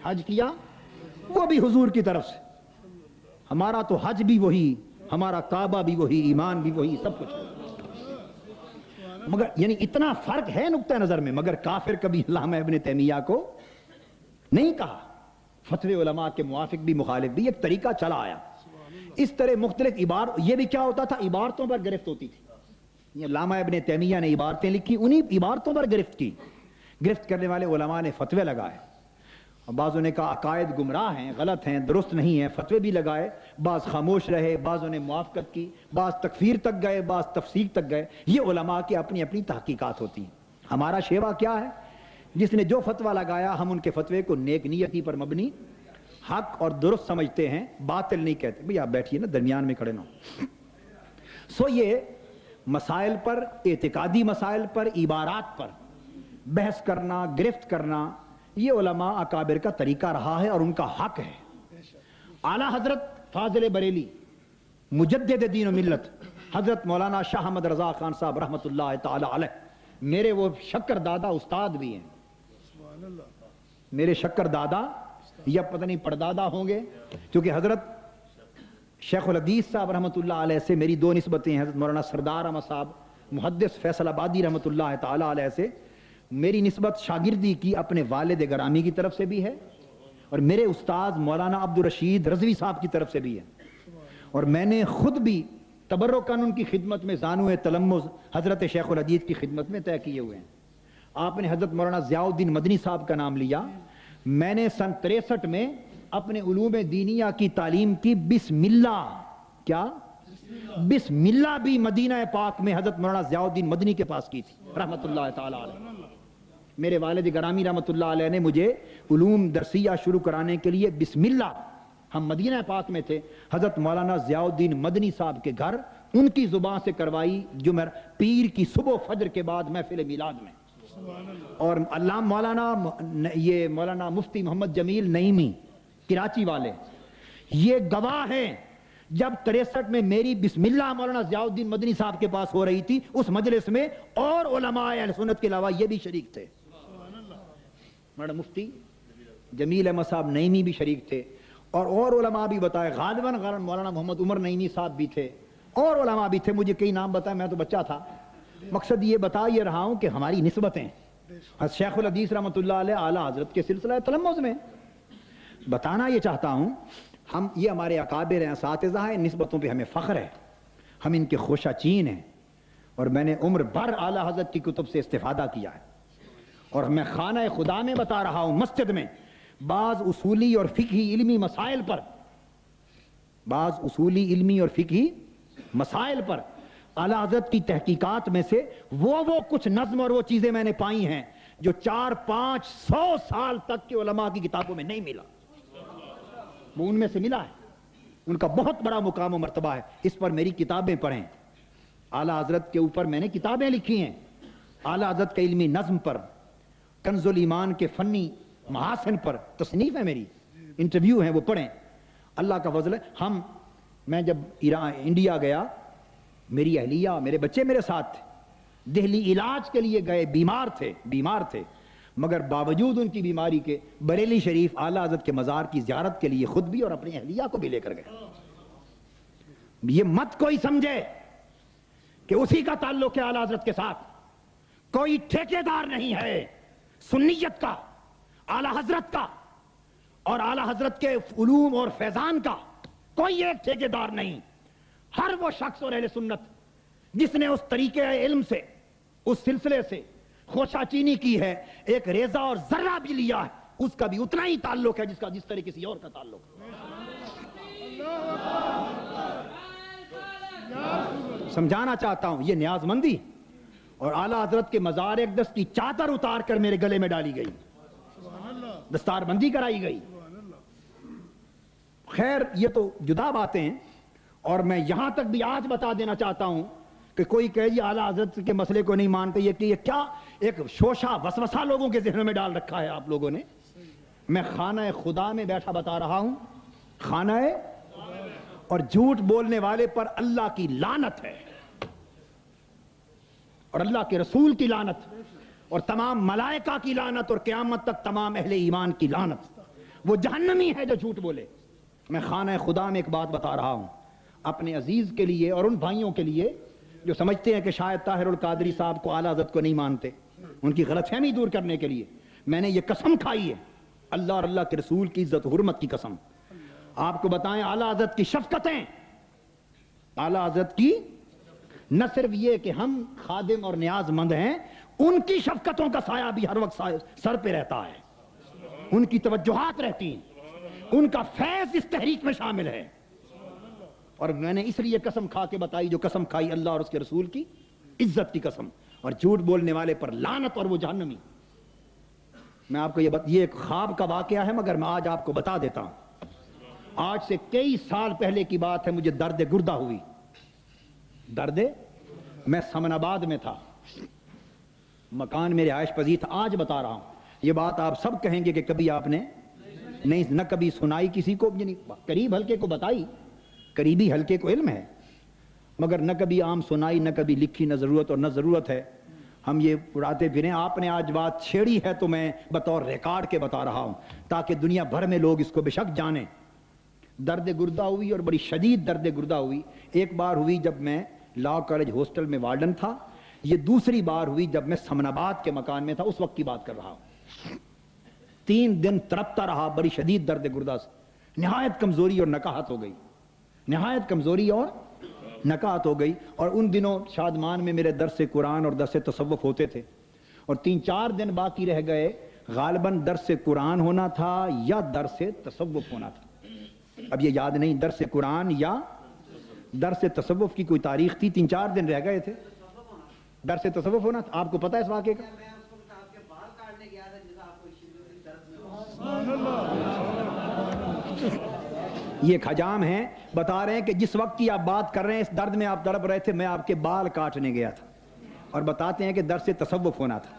حج کیا وہ بھی حضور کی طرف سے۔ ہمارا تو حج بھی وہی، ہمارا کعبہ بھی وہی، ایمان بھی وہی، سب کچھ، مگر یعنی اتنا فرق ہے نقطہ نظر میں، مگر کافر کبھی علامہ ابن تیمیہ کو نہیں کہا۔ فتوی علماء کے موافق بھی مخالف بھی، ایک طریقہ چلا آیا۔ اس طرح مختلف یہ بھی کیا ہوتا تھا، عبارتوں پر گرفت ہوتی تھی۔ یہ علامہ ابن تیمیہ نے عبارتیں لکھی، انہی عبارتوں پر گرفت کی، گرفت کرنے والے علماء نے فتوے لگائے، بعضوں نے کہا عقائد گمراہ ہیں، غلط ہیں، درست نہیں ہیں، فتوے بھی لگائے، بعض خاموش رہے، بعضوں نے موافقت کی، بعض تکفیر تک گئے، بعض تفسیق تک گئے۔ یہ علماء کی اپنی اپنی تحقیقات ہوتی ہیں۔ ہمارا شیوا کیا ہے جس نے جو فتویٰ لگایا ہم ان کے فتوے کو نیک نیتی پر مبنی حق اور درست سمجھتے ہیں، باطل نہیں کہتے۔ بھئی آپ بیٹھیے نا، درمیان میں کھڑے نہ ہو۔ سو یہ مسائل پر، اعتقادی مسائل پر، عبارات پر بحث کرنا، گرفت کرنا، یہ علماء اکابر کا طریقہ رہا ہے اور ان کا حق ہے۔ اعلیٰ حضرت فاضل بریلی مجدد دین و ملت حضرت مولانا شاہ احمد رضا خان صاحب رحمۃ اللہ تعالی علیہ میرے وہ شکر دادا استاد بھی ہیں، میرے شکر دادا یا پتہ نہیں پردادا ہوں گے، کیونکہ حضرت شیخ الحدیث صاحب رحمۃ اللہ علیہ سے میری دو نسبتیں ہیں۔ حضرت مولانا سردار احمد صاحب محدث فیصل آبادی رحمۃ اللہ تعالی علیہ سے میری نسبت شاگردی کی اپنے والد گرامی کی طرف سے بھی ہے، اور میرے استاد مولانا عبد الرشید رضوی صاحب کی طرف سے بھی ہے، اور میں نے خود بھی تبرکاً ان کی خدمت میں زانو تلمذ حضرت شیخ الحدیث کی خدمت میں طے کیے ہوئے ہیں۔ آپ نے حضرت مولانا ضیاء الدین مدنی صاحب کا نام لیا، میں نے سن 63 میں اپنے علوم دینیہ کی تعلیم کی بسم اللہ، کیا بسم اللہ بھی مدینہ پاک میں حضرت مولانا ضیاء الدین مدنی کے پاس کی تھی رحمۃ اللہ تعالی علیہ۔ میرے والد گرامی رحمۃ اللہ علیہ نے مجھے علوم درسیہ شروع کرانے کے لیے بسم اللہ، ہم مدینہ پاک میں تھے، حضرت مولانا ضیاء الدین مدنی صاحب کے گھر ان کی زبان سے کروائی، جمعہ پیر کی صبح فجر کے بعد محفل میلاد میں۔ اور مولانا مفتی محمد جمیل نعیمی کراچی والے یہ گواہ ہیں، جب 63 میں میری بسم اللہ مولانا ضیاء الدین مدنی صاحب کے پاس ہو رہی تھی، اس مجلس میں اور علماء اہل سنت کے علاوہ یہ بھی شریک تھے۔ مولانا مفتی جمیل احمد صاحب نعیمی بھی شریک تھے، اور علماء بھی بتائے، غالباً مولانا محمد عمر نعیمی صاحب بھی تھے، اور علماء بھی تھے، مجھے کئی نام بتائے، میں تو بچہ تھا۔ مقصد یہ بتا یہ رہا ہوں کہ ہماری نسبتیں شیخ الحدیث رحمۃ اللہ علیہ اعلیٰ حضرت کے سلسلہ تلمذ میں، بتانا یہ چاہتا ہوں، ہم یہ ہمارے اکابر ہیں، اساتذہ ہیں، ان نسبتوں پہ ہمیں فخر ہے، ہم ان کے خوشہ چین ہیں، اور میں نے عمر بھر اعلیٰ حضرت کی کتب سے استفادہ کیا ہے، اور میں خانہ خدا میں بتا رہا ہوں، مسجد میں بعض اصولی اور فقہی علمی مسائل پر اعلیٰ حضرت کی تحقیقات میں سے وہ کچھ نظم اور وہ چیزیں میں نے پائی ہیں جو 400-500 سال تک کے علماء کی کتابوں میں نہیں ملا، وہ ان میں سے ملا ہے، ان کا بہت بڑا مقام و مرتبہ ہے، اس پر میری کتابیں پڑھیں۔ اعلیٰ حضرت کے اوپر میں نے کتابیں لکھی ہیں، اعلیٰ حضرت کے علمی نظم پر، کنز الایمان کے فنی محاسن پر تصنیف ہے میری، انٹرویو ہیں، وہ پڑھیں۔ اللہ کا فضل ہے، میں جب انڈیا گیا، میری اہلیہ میرے بچے میرے ساتھ تھے، دہلی علاج کے لیے گئے، بیمار تھے، مگر باوجود ان کی بیماری کے بریلی شریف اعلیٰ حضرت کے مزار کی زیارت کے لیے خود بھی اور اپنی اہلیہ کو بھی لے کر گئے۔ یہ مت کوئی سمجھے کہ اسی کا تعلق ہے اعلیٰ حضرت کے ساتھ، کوئی ٹھیکیدار نہیں ہے سنیت کا، اعلیٰ حضرت کا اور اعلیٰ حضرت کے علوم اور فیضان کا کوئی ایک ٹھیکیدار نہیں۔ ہر وہ شخص اور اہل سنت جس نے اس طریقے علم سے، اس سلسلے سے خوشہ چینی کی ہے، ایک ریزہ اور ذرہ بھی لیا ہے، اس کا بھی اتنا ہی تعلق ہے جس طرح کسی اور کا تعلق ہے۔ سمجھانا چاہتا ہوں، یہ نیاز مندی اور اعلیٰ حضرت کے مزار اقدس کی چادر اتار کر میرے گلے میں ڈالی گئی، دستار بندی کرائی گئی۔ خیر یہ تو جدا باتیں ہیں، اور میں یہاں تک بھی آج بتا دینا چاہتا ہوں کہ کوئی کہے جی اعلیٰ حضرت کے مسئلے کو نہیں مانتے، یہ کیا ایک شوشہ وسوسہ لوگوں کے ذہنوں میں ڈال رکھا ہے آپ لوگوں نے۔ میں خانہ خدا میں بیٹھا بتا رہا ہوں، خانہ، اور جھوٹ بولنے والے پر اللہ کی لعنت ہے، اور اللہ کے رسول کی لعنت، اور تمام ملائکہ کی لعنت، اور قیامت تک تمام اہل ایمان کی لعنت۔ وہ جہنمی ہے جو جھوٹ بولے۔ میں خانہ خدا میں ایک بات بتا رہا ہوں اپنے عزیز کے لیے اور ان بھائیوں کے لیے جو سمجھتے ہیں کہ شاید طاہر القادری صاحب کو اعلیٰ حضرت کو نہیں مانتے، ان کی غلط فہمی دور کرنے کے لیے میں نے یہ قسم کھائی ہے، اللہ اور اللہ کے رسول کی عزت و حرمت کی قسم۔ آپ کو بتائیں، اعلیٰ حضرت کی شفقتیں، اعلیٰ حضرت کی نہ صرف یہ کہ ہم خادم اور نیاز مند ہیں، ان کی شفقتوں کا سایہ بھی ہر وقت سر پہ رہتا ہے، ان کی توجہات رہتی ہیں، ان کا فیض اس تحریک میں شامل ہے۔ اور میں نے اس لیے قسم کھا کے بتائی جو قسم کھائی اللہ اور اس کے رسول کی عزت کی قسم، اور جھوٹ بولنے والے پر لعنت اور وہ جہنمی۔ میں آپ کو یہ ایک خواب کا واقعہ ہے، مگر میں آج آپ کو بتا دیتا ہوں. آج سے کئی سال پہلے کی بات ہے، مجھے درد گردہ ہوئی. میں سمن آباد میں تھا، مکان میں رہائش پذیر تھا. آج بتا رہا ہوں، یہ بات آپ سب کہیں گے کہ کبھی آپ نے نہیں نہ کبھی سنائی کسی کو، قریب حلقے کو بتائی، قریبی حلقے کو علم ہے، مگر نہ کبھی عام سنائی، نہ کبھی لکھی، نہ ضرورت اور نہ ضرورت ہے ہم یہ اڑاتے پھریں. آپ نے آج بات چھیڑی ہے تو میں بطور ریکارڈ کے بتا رہا ہوں تاکہ دنیا بھر میں لوگ اس کو بے شک جانیں. درد گردہ ہوئی اور بڑی شدید درد گردہ ہوئی. ایک بار ہوئی جب میں لا کالج ہاسٹل میں وارڈن تھا، یہ دوسری بار ہوئی جب میں سمن آباد کے مکان میں تھا، اس وقت کی بات کر رہا ہوں. 3 دن تڑپتا رہا بڑی شدید درد گردہ سے، نہایت کمزوری اور نکاہت ہو گئی، نہایت کمزوری اور نکاہت ہو گئی. اور ان دنوں شادمان میں میرے درس قرآن اور درس تصوف ہوتے تھے، اور 3-4 دن باقی رہ گئے. غالباً درس قرآن ہونا تھا یا درس تصوف ہونا تھا، اب یہ یاد نہیں، درس قرآن یا درس تصوف کی کوئی تاریخ تھی. 3-4 دن رہ گئے تھے، درس تصوف ہونا تھا. آپ کو پتہ ہے اس واقعے کا؟ یہ خجام ہیں، بتا رہے ہیں کہ جس وقت کی آپ بات کر رہے ہیں اس درد میں آپ تڑپ رہے تھے، میں آپ کے بال کاٹنے گیا تھا، اور بتاتے ہیں کہ درس تصوف ہونا تھا.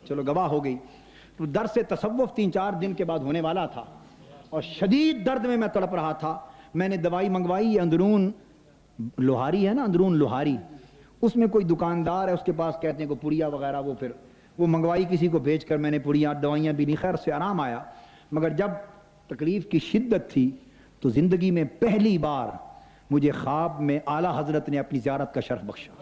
چلو گواہ ہو گئی. تو درس تصوف 3-4 دن کے بعد ہونے والا تھا، اور شدید درد میں تڑپ رہا تھا. میں نے دوائی منگوائی، یہ اندرون لوہاری ہے نا، اندرون لوہاری، اس میں کوئی دکاندار ہے، اس کے پاس کہتے ہیں کہ پڑیا وغیرہ، وہ منگوائی کسی کو بھیج کر. میں نے پڑیا دوائیاں بھی نہیں، خیر سے آرام آیا. مگر جب تکلیف کی شدت تھی تو زندگی میں پہلی بار مجھے خواب میں اعلیٰ حضرت نے اپنی زیارت کا شرف بخشا.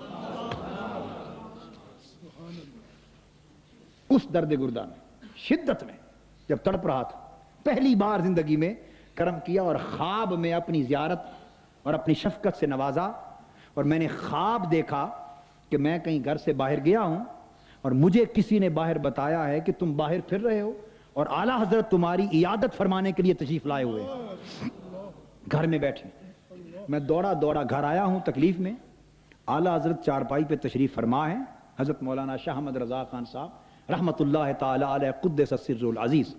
اس درد گردہ میں، شدت میں جب تڑپ رہا تھا، پہلی بار زندگی میں کرم کیا اور خواب میں اپنی زیارت اور اپنی شفقت سے نوازا. اور میں نے خواب دیکھا کہ میں کہیں گھر سے باہر گیا ہوں اور مجھے کسی نے باہر بتایا ہے کہ تم باہر پھر رہے ہو اور اعلیٰ حضرت تمہاری عیادت فرمانے کے لیے تشریف لائے ہوئے گھر میں بیٹھے. میں دوڑا گھر آیا ہوں تکلیف میں. اعلیٰ حضرت چارپائی پہ تشریف فرما ہے، حضرت مولانا شاہ احمد رضا خان صاحب رحمۃ اللہ تعالی علیہ قدس السر العزیز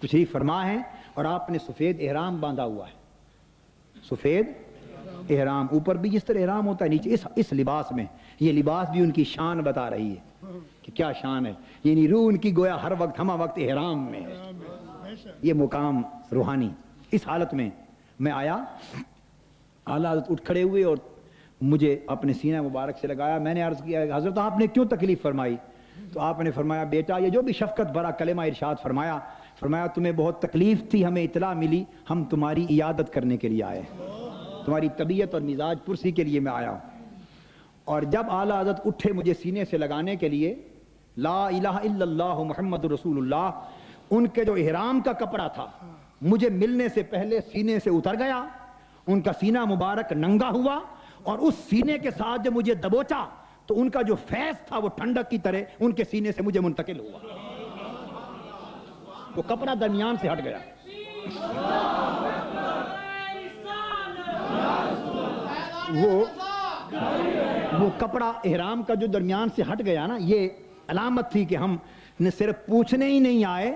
تشریف فرما ہے، اور آپ نے سفید احرام باندھا ہوا ہے. سفید احرام، اوپر بھی جس طرح احرام ہوتا ہے نیچے اس لباس میں. یہ لباس بھی ان کی شان بتا رہی ہے کہ کیا شان ہے. یعنی روح ان کی گویا ہر وقت ہمہ وقت احرام میں ہے. یہ مقام روحانی. اس حالت میں میں آیا، اعلیٰ حضرت اٹھ کھڑے ہوئے اور مجھے اپنے سینہ مبارک سے لگایا. میں نے عرض کیا حضرت آپ نے کیوں تکلیف فرمائی؟ تو آپ نے فرمایا بیٹا، یہ جو بھی شفقت بھرا کلمہ ارشاد فرمایا تمہیں بہت تکلیف تھی، ہمیں اطلاع ملی، ہم تمہاری عیادت کرنے کے لیے آئے، تمہاری طبیعت اور مزاج پرسی کے لیے میں آیا ہوں. اور جب اعلیٰ حضرت اٹھے مجھے سینے سے لگانے کے لیے، لا الہ الا اللہ محمد رسول اللہ، ان کے جو احرام کا کپڑا تھا مجھے ملنے سے پہلے سینے سے اتر گیا. ان کا سینہ مبارک ننگا ہوا، اور اس سینے کے ساتھ جب مجھے دبوچا تو ان کا جو فیض تھا وہ ٹھنڈک کی طرح ان کے سینے سے مجھے منتقل ہوا. وہ کپڑا درمیان سے ہٹ گیا. وہ کپڑا احرام کا جو درمیان سے ہٹ گیا نا، یہ علامت تھی کہ ہم نے صرف پوچھنے ہی نہیں آئے،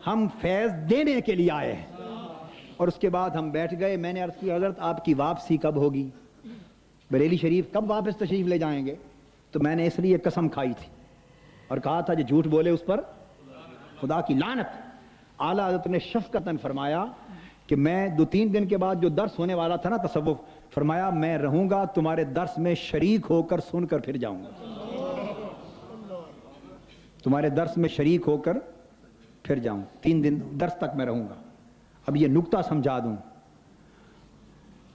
ہم فیض دینے کے لیے آئے ہیں. اور اس کے بعد ہم بیٹھ گئے. میں نے عرض کی حضرت آپ کی واپسی کب ہوگی؟ بریلی شریف کب واپس تشریف لے جائیں گے؟ تو میں نے اس لیے قسم کھائی تھی اور کہا تھا جو جھوٹ بولے اس پر خدا کی لعنت. اعلیٰ حضرت نے شفقتاً فرمایا کہ میں 2-3 دن کے بعد جو درس ہونے والا تھا نا تصوف، فرمایا میں رہوں گا تمہارے درس میں شریک ہو کر سن کر پھر جاؤں گا، تمہارے درس میں شریک ہو کر پھر جاؤں. 3 دن درس تک میں رہوں گا. اب یہ نکتہ سمجھا دوں،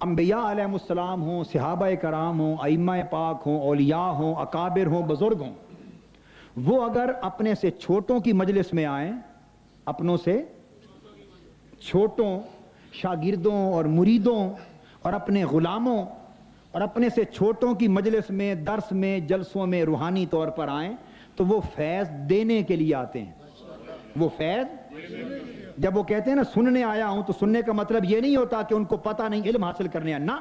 انبیاء علیہ السلام ہوں، صحابہ کرام ہوں، ائمہ پاک ہوں، اولیاء ہوں، اکابر ہوں، بزرگ ہوں، وہ اگر اپنے سے چھوٹوں کی مجلس میں آئیں، اپنوں سے چھوٹوں شاگردوں اور مریدوں اور اپنے غلاموں اور اپنے سے چھوٹوں کی مجلس میں، درس میں، جلسوں میں روحانی طور پر آئیں تو وہ فیض دینے کے لیے آتے ہیں. وہ فیض، جب وہ کہتے ہیں نا سننے آیا ہوں، تو سننے کا مطلب یہ نہیں ہوتا کہ ان کو پتہ نہیں علم حاصل کرنے، نہ،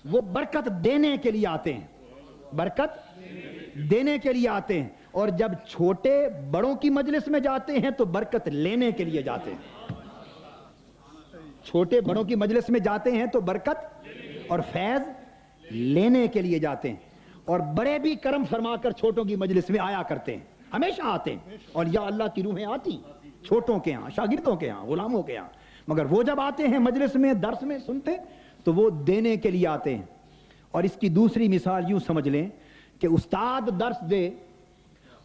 وہ برکت دینے کے لیے آتے ہیں. برکت دینے کے لیے آتے ہیں، اور جب چھوٹے بڑوں کی مجلس میں جاتے ہیں تو برکت لینے کے لیے جاتے ہیں۔ چھوٹے بڑوں کی مجلس میں جاتے ہیں تو برکت اور فیض لینے کے لیے جاتے ہیں، اور بڑے بھی کرم فرما کر چھوٹوں کی مجلس میں آیا کرتے ہیں، ہمیشہ آتے ہیں، اور یا اللہ کی روحیں آتی چھوٹوں کے ہاں، شاگردوں کے ہاں، غلاموں کے ہاں، مگر وہ جب آتے ہیں مجلس میں، درس میں سنتے تو وہ دینے کے لیے آتے ہیں۔ اور اس کی دوسری مثال یوں سمجھ لیں کہ استاد درس دے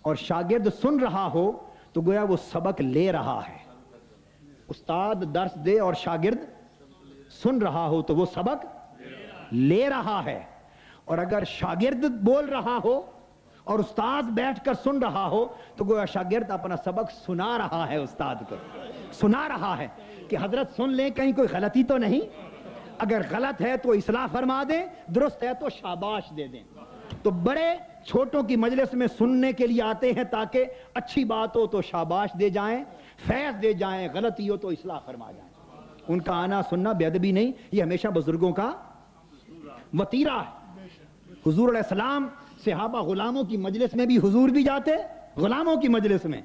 اور شاگرد سن رہا ہو تو گویا وہ سبق لے رہا ہے۔ استاد درس دے اور شاگرد سن رہا ہو تو وہ سبق لے رہا ہے، اور اگر شاگرد بول رہا ہو اور استاد بیٹھ کر سن رہا ہو تو گویا شاگرد اپنا سبق سنا رہا ہے، استاد کو سنا رہا ہے کہ حضرت سن لیں کہیں کوئی غلطی تو نہیں، اگر غلط ہے تو اصلاح فرما دیں، درست ہے تو شاباش دے دیں۔ تو بڑے چھوٹوں کی مجلس میں سننے کے لیے آتے ہیں تاکہ اچھی بات ہو تو شاباش دے جائیں، فیض دے جائیں، غلطی ہو تو اصلاح فرما جائیں۔ ان کا آنا سننا بے ادبی نہیں، یہ ہمیشہ بزرگوں کا وطیرہ ہے۔ حضور علیہ السلام صحابہ غلاموں کی مجلس میں بھی حضور بھی جاتے غلاموں کی مجلس میں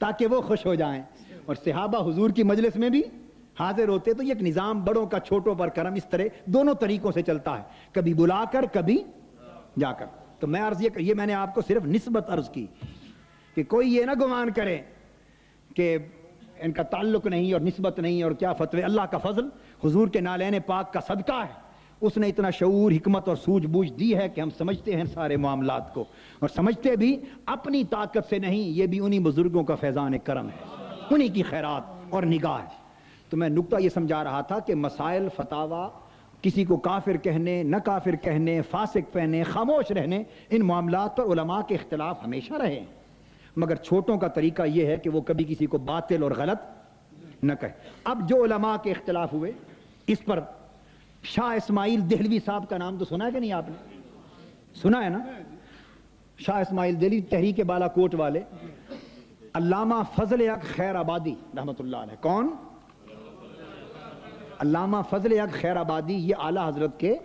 تاکہ وہ خوش ہو جائیں، اور صحابہ حضور کی مجلس میں بھی حاضر ہوتے۔ تو یہ ایک نظام بڑوں کا چھوٹوں پر کرم اس طرح دونوں طریقوں سے چلتا ہے، کبھی بلا کر کبھی جا کر۔ تو میں عرض یہ میں نے آپ کو صرف نسبت عرض کی کہ کوئی یہ نہ گمان کرے کہ ان کا تعلق نہیں اور نسبت نہیں اور کیا فتوے، اللہ کا فضل، حضور کے نالین پاک کا صدقہ ہے، اس نے اتنا شعور، حکمت اور سوجھ بوجھ دی ہے کہ ہم سمجھتے ہیں سارے معاملات کو، اور سمجھتے بھی اپنی طاقت سے نہیں، یہ بھی انہی بزرگوں کا فیضان کرم ہے، انہی کی خیرات اور نگاہ ہے۔ تو میں نکتہ یہ سمجھا رہا تھا کہ مسائل، فتاوی، کسی کو کافر کہنے، نہ کافر کہنے، فاسق کہنے، خاموش رہنے، ان معاملات پر علماء کے اختلاف ہمیشہ رہے ہیں، مگر چھوٹوں کا طریقہ یہ ہے کہ وہ کبھی کسی کو باطل اور غلط نہ کہے۔ اب جو علماء کے اختلاف ہوئے اس پر، شاہ اسماعیل دہلوی صاحب کا نام تو سنا ہے کہ نہیں آپ نے؟ سنا ہے نا؟ شاہ اسماعیل دہلوی تحریک بالا کوٹ والے، علامہ فضل حق خیر آبادی رحمۃ اللہ علیہ، کون؟ علامہ فضل حق خیر آبادی، یہ اعلیٰ حضرت کے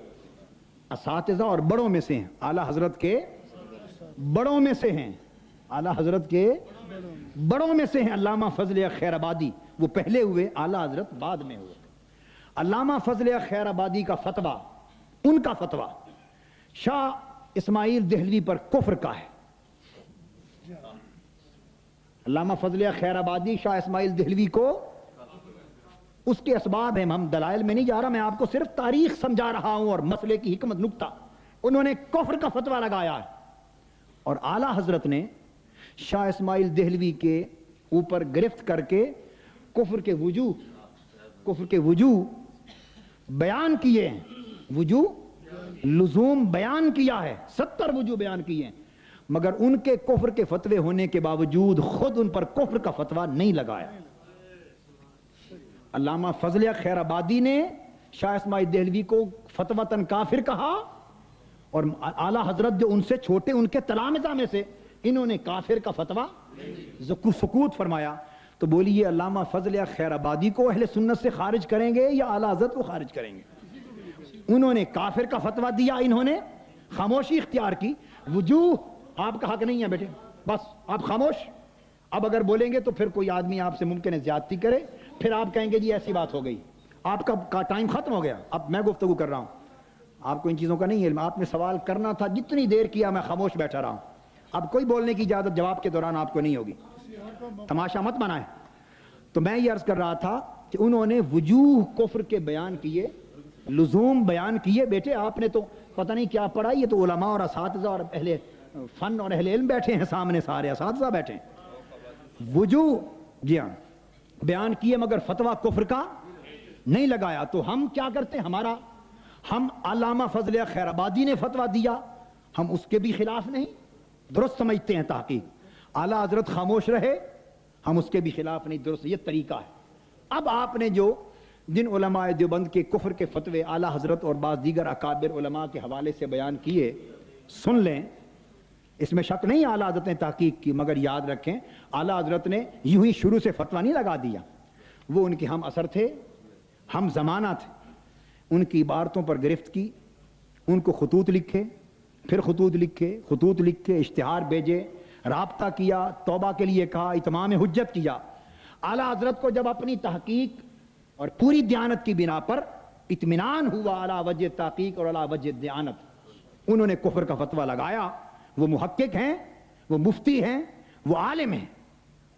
اساتذہ اور بڑوں میں سے ہیں، اعلیٰ حضرت کے بڑوں میں سے ہیں، اعلیٰ حضرت کے بڑوں میں سے ہیں علامہ فضل حق خیر آبادی۔ وہ پہلے ہوئے، اعلیٰ حضرت بعد میں ہوئے۔ علامہ فضل حق خیر آبادی کا فتویٰ، ان کا فتویٰ شاہ اسماعیل دہلوی پر کفر کا ہے۔ علامہ فضل حق خیر آبادی شاہ اسماعیل دہلوی کو، اس کے اسباب ہیں، ہم دلائل میں نہیں جا رہا، میں آپ کو صرف تاریخ سمجھا رہا ہوں اور مسئلے کی حکمت نکتہ۔ انہوں نے کفر کا فتویٰ لگایا ہے، اور اعلیٰ حضرت نے شاہ اسماعیل دہلوی کے اوپر گرفت کر کے کفر کے وجوہ بیان کیے ہیں، وجوہ لزوم بیان کیا ہے، 70 وجوہ بیان کیے ہیں، مگر ان کے کفر کے فتوے ہونے کے باوجود خود ان پر کفر کا فتویٰ نہیں لگایا۔ علامہ فضل حق خیر آبادی نے شاہ اسماعیل دہلوی کو فتویٰ کافر کہا، اور اعلیٰ حضرت جو ان سے چھوٹے، ان کے تلامذہ میں سے، انہوں نے کافر کا فتویٰ سکوت فرمایا۔ تو بولیے علامہ فضل حق خیر آبادی کو اہل سنت سے خارج کریں گے یا اعلیٰ حضرت کو خارج کریں گے؟ انہوں نے کافر کا فتویٰ دیا، انہوں نے خاموشی اختیار کی۔ وجوہ آپ کا حق نہیں ہے بیٹے، بس آپ خاموش۔ اب اگر بولیں گے تو پھر کوئی آدمی آپ سے ممکن ہے زیادتی کرے، پھر آپ کہیں گے جی ایسی بات ہو گئی، آپ کا ٹائم ختم ہو گیا، اب میں گفتگو کر رہا ہوں، آپ کو ان چیزوں کا نہیں علم، آپ نے سوال کرنا تھا، جتنی دیر کیا میں خاموش بیٹھا رہا ہوں، اب کوئی بولنے کی اجازت جواب کے دوران آپ کو نہیں ہوگی، تماشا مت بنائیں۔ تو میں یہ عرض کر رہا تھا کہ انہوں نے وجوہ کفر کے بیان کیے، لزوم بیان کیے۔ بیٹے آپ نے تو پتہ نہیں کیا پڑھا، یہ تو علماء اور اساتذہ اور اہل فن اور اہل علم بیٹھے ہیں سامنے، سارے اساتذہ بیٹھے ہیں، وجوہ جی ہاں بیان کیے، مگر فتویٰ کفر کا نہیں لگایا۔ تو ہم کیا کرتے ہیں، ہم علامہ فضل حق خیر آبادی نے فتویٰ دیا، ہم اس کے بھی خلاف نہیں، درست سمجھتے ہیں تحقیق، اعلیٰ حضرت خاموش رہے، ہم اس کے بھی خلاف نہیں، درست، یہ طریقہ ہے۔ اب آپ نے جو جن علماء دیوبند کے کفر کے فتوے اعلیٰ حضرت اور بعض دیگر اکابر علماء کے حوالے سے بیان کیے، سن لیں، اس میں شک نہیں اعلیٰ حضرت نے تحقیق کی، مگر یاد رکھیں اعلیٰ حضرت نے یوں ہی شروع سے فتویٰ نہیں لگا دیا، وہ ان کے ہم اثر تھے، ہم زمانہ تھے، ان کی عبارتوں پر گرفت کی، ان کو خطوط لکھے، پھر خطوط لکھے اشتہار بھیجے، رابطہ کیا، توبہ کے لیے کہا، اتمام حجت کیا۔ اعلیٰ حضرت کو جب اپنی تحقیق اور پوری دیانت کی بنا پر اطمینان ہوا اعلیٰ وجہ تحقیق اور اعلیٰ وجہ دیانت، انہوں نے کفر کا فتویٰ لگایا۔ وہ محقق ہیں، وہ مفتی ہیں، وہ عالم ہیں،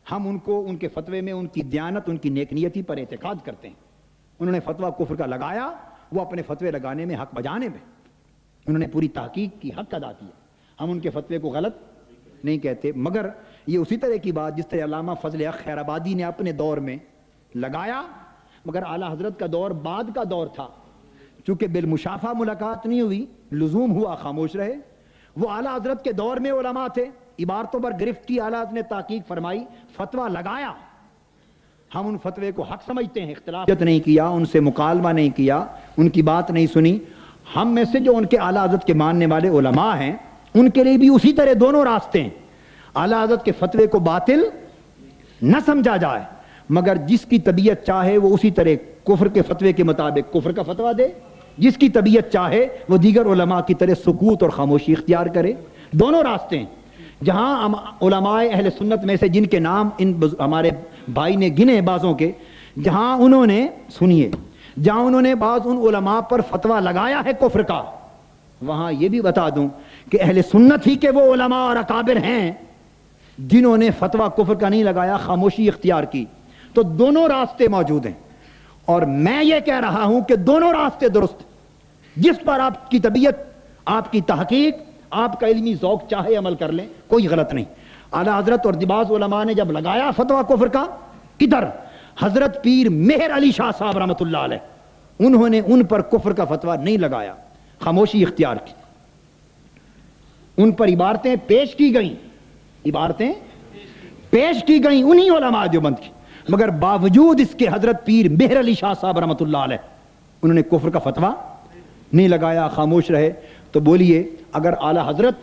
ہم ان کو ان کے فتوے میں ان کی دیانت، ان کی نیک نیتی پر اعتقاد کرتے ہیں۔ انہوں نے فتویٰ کفر کا لگایا، وہ اپنے فتوے لگانے میں حق بجانے میں انہوں نے پوری تحقیق کی، حق ادا کیا۔ ہم ان کے فتوے کو غلط نہیں کہتے، مگر یہ اسی طرح کی بات جس طرح علامہ فضل حق خیر آبادی نے اپنے دور میں لگایا، مگر اعلیٰ حضرت کا دور بعد کا دور تھا، چونکہ بالمشافہ ملاقات نہیں ہوئی، لزوم ہوا خاموش رہے۔ وہ اعلیٰ حضرت کے دور میں علماء تھے، عبارتوں پر گرفت کی، اعلیٰ حضرت نے تحقیق فرمائی، فتویٰ لگایا، ہم ان فتوے کو حق سمجھتے ہیں، اختلاف نہیں کیا، ان سے مکالمہ نہیں کیا، ان کی بات نہیں سنی۔ ہم میں سے جو ان کے اعلیٰ حضرت کے ماننے والے علماء ہیں، ان کے لیے بھی اسی طرح دونوں راستے ہیں۔ اعلیٰ حضرت کے فتوے کو باطل نہ سمجھا جائے، مگر جس کی طبیعت چاہے وہ اسی طرح کفر کے فتوے کے مطابق کفر کا فتویٰ دے، جس کی طبیعت چاہے وہ دیگر علماء کی طرح سکوت اور خاموشی اختیار کرے۔ دونوں راستے ہیں۔ جہاں علماء اہل سنت میں سے جن کے نام ان ہمارے بھائی نے گنے بعضوں کے، جہاں انہوں نے سنیے، جہاں انہوں نے بعض ان علماء پر فتویٰ لگایا ہے کفر کا، وہاں یہ بھی بتا دوں کہ اہل سنت ہی کے وہ علماء اور اکابر ہیں جنہوں نے فتویٰ کفر کا نہیں لگایا، خاموشی اختیار کی۔ تو دونوں راستے موجود ہیں، اور میں یہ کہہ رہا ہوں کہ دونوں راستے درست، جس پر آپ کی طبیعت، آپ کی تحقیق، آپ کا علمی ذوق چاہے عمل کر لیں، کوئی غلط نہیں۔ اعلیٰ حضرت اور بعض علماء نے جب لگایا فتویٰ کفر کا، ادھر حضرت پیر مہر علی شاہ صاحب رحمۃ اللہ علیہ، انہوں نے ان پر کفر کا فتویٰ نہیں لگایا، خاموشی اختیار کی۔ ان پر عبارتیں پیش کی گئیں، انہی علماء دیوبند کی، مگر باوجود اس کے حضرت پیر مہر علی شاہ صاحب رحمۃ اللہ علیہ انہوں نے کفر کا فتویٰ نہیں لگایا، خاموش رہے۔ تو بولیے، اگر اعلیٰ حضرت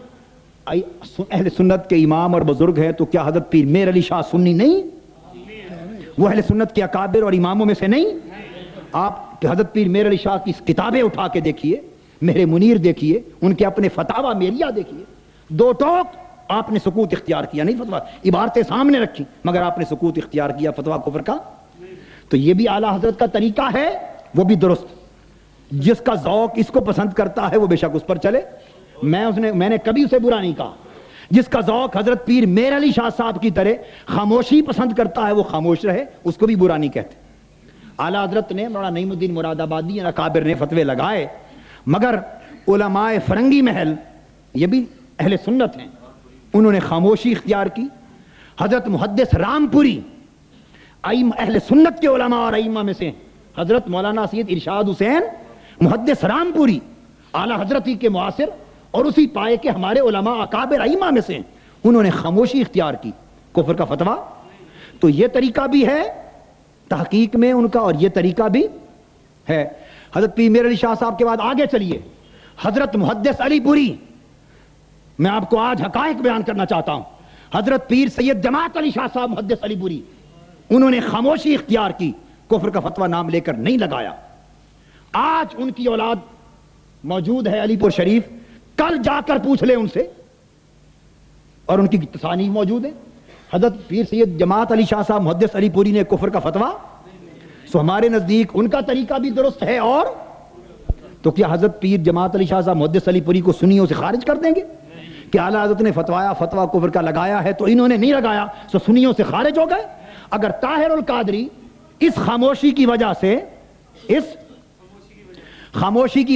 اہل سنت کے امام اور بزرگ ہیں تو کیا حضرت پیر مہر علی شاہ سنی نہیں؟ وہ اہل سنت کے اکابر اور اماموں میں سے نہیں؟ آپ حضرت پیر مہر علی شاہ کی کتابیں اٹھا کے دیکھیے، مہر منیر دیکھیے، ان کے اپنے فتاوی میریہ دیکھیے، دو ٹوک آپ نے سکوت اختیار کیا، نہیں فتویٰ، عبارتیں سامنے رکھی مگر آپ نے سکوت اختیار کیا فتویٰ کفر کا۔ تو یہ بھی اعلیٰ حضرت کا طریقہ ہے، وہ بھی درست۔ جس کا ذوق اس کو پسند کرتا ہے وہ بے شک اس پر چلے، میں نے کبھی اسے برا نہیں کہا۔ جس کا ذوق حضرت پیر مہر علی شاہ صاحب کی طرح خاموشی پسند کرتا ہے وہ خاموش رہے، اس کو بھی برا نہیں کہتے۔ اعلیٰ حضرت نے، مولانا نعیم الدین مراد آبادی اکابر نے فتوے لگائے، مگر علماء فرنگی محل، یہ بھی اہل سنت ہیں، انہوں نے خاموشی اختیار کی۔ حضرت محدث رامپوری اہل سنت کے علماء اور ائمہ میں سے حضرت مولانا سید ارشاد حسین محدث رامپوری اعلیٰ حضرت ہی کے معاصر اور اسی پائے کے ہمارے علماء اکابر ائمہ میں سے، انہوں نے خاموشی اختیار کی کفر کا فتویٰ۔ تو یہ طریقہ بھی ہے تحقیق میں ان کا، اور یہ طریقہ بھی ہے۔ حضرت پیر مہر علی شاہ صاحب کے بعد آگے چلیے، حضرت محدث علی پوری، میں آپ کو آج حقائق بیان کرنا چاہتا ہوں۔ حضرت پیر سید جماعت علی شاہ صاحب محدث علی پوری، انہوں نے خاموشی اختیار کی، کفر کا فتویٰ نام لے کر نہیں لگایا۔ آج ان کی اولاد موجود ہے علی پور شریف، کل جا کر پوچھ لیں ان سے، اور ان کی تصانیف موجود ہیں۔ حضرت پیر سید جماعت علی شاہ صاحب محدث علی پوری نے کفر کا فتویٰ، سو ہمارے نزدیک ان کا طریقہ بھی درست ہے۔ اور تو کیا حضرت پیر جماعت علی شاہ صاحب محدث علی پوری کو سنیوں سے خارج کر دیں گے کہ اعلیٰ حضرت نے فتویٰ کفر کا لگایا ہے تو انہوں نے نہیں لگایا سو سنیوں سے خارج ہو گئے؟ اگر طاہر القادری اس خاموشی کی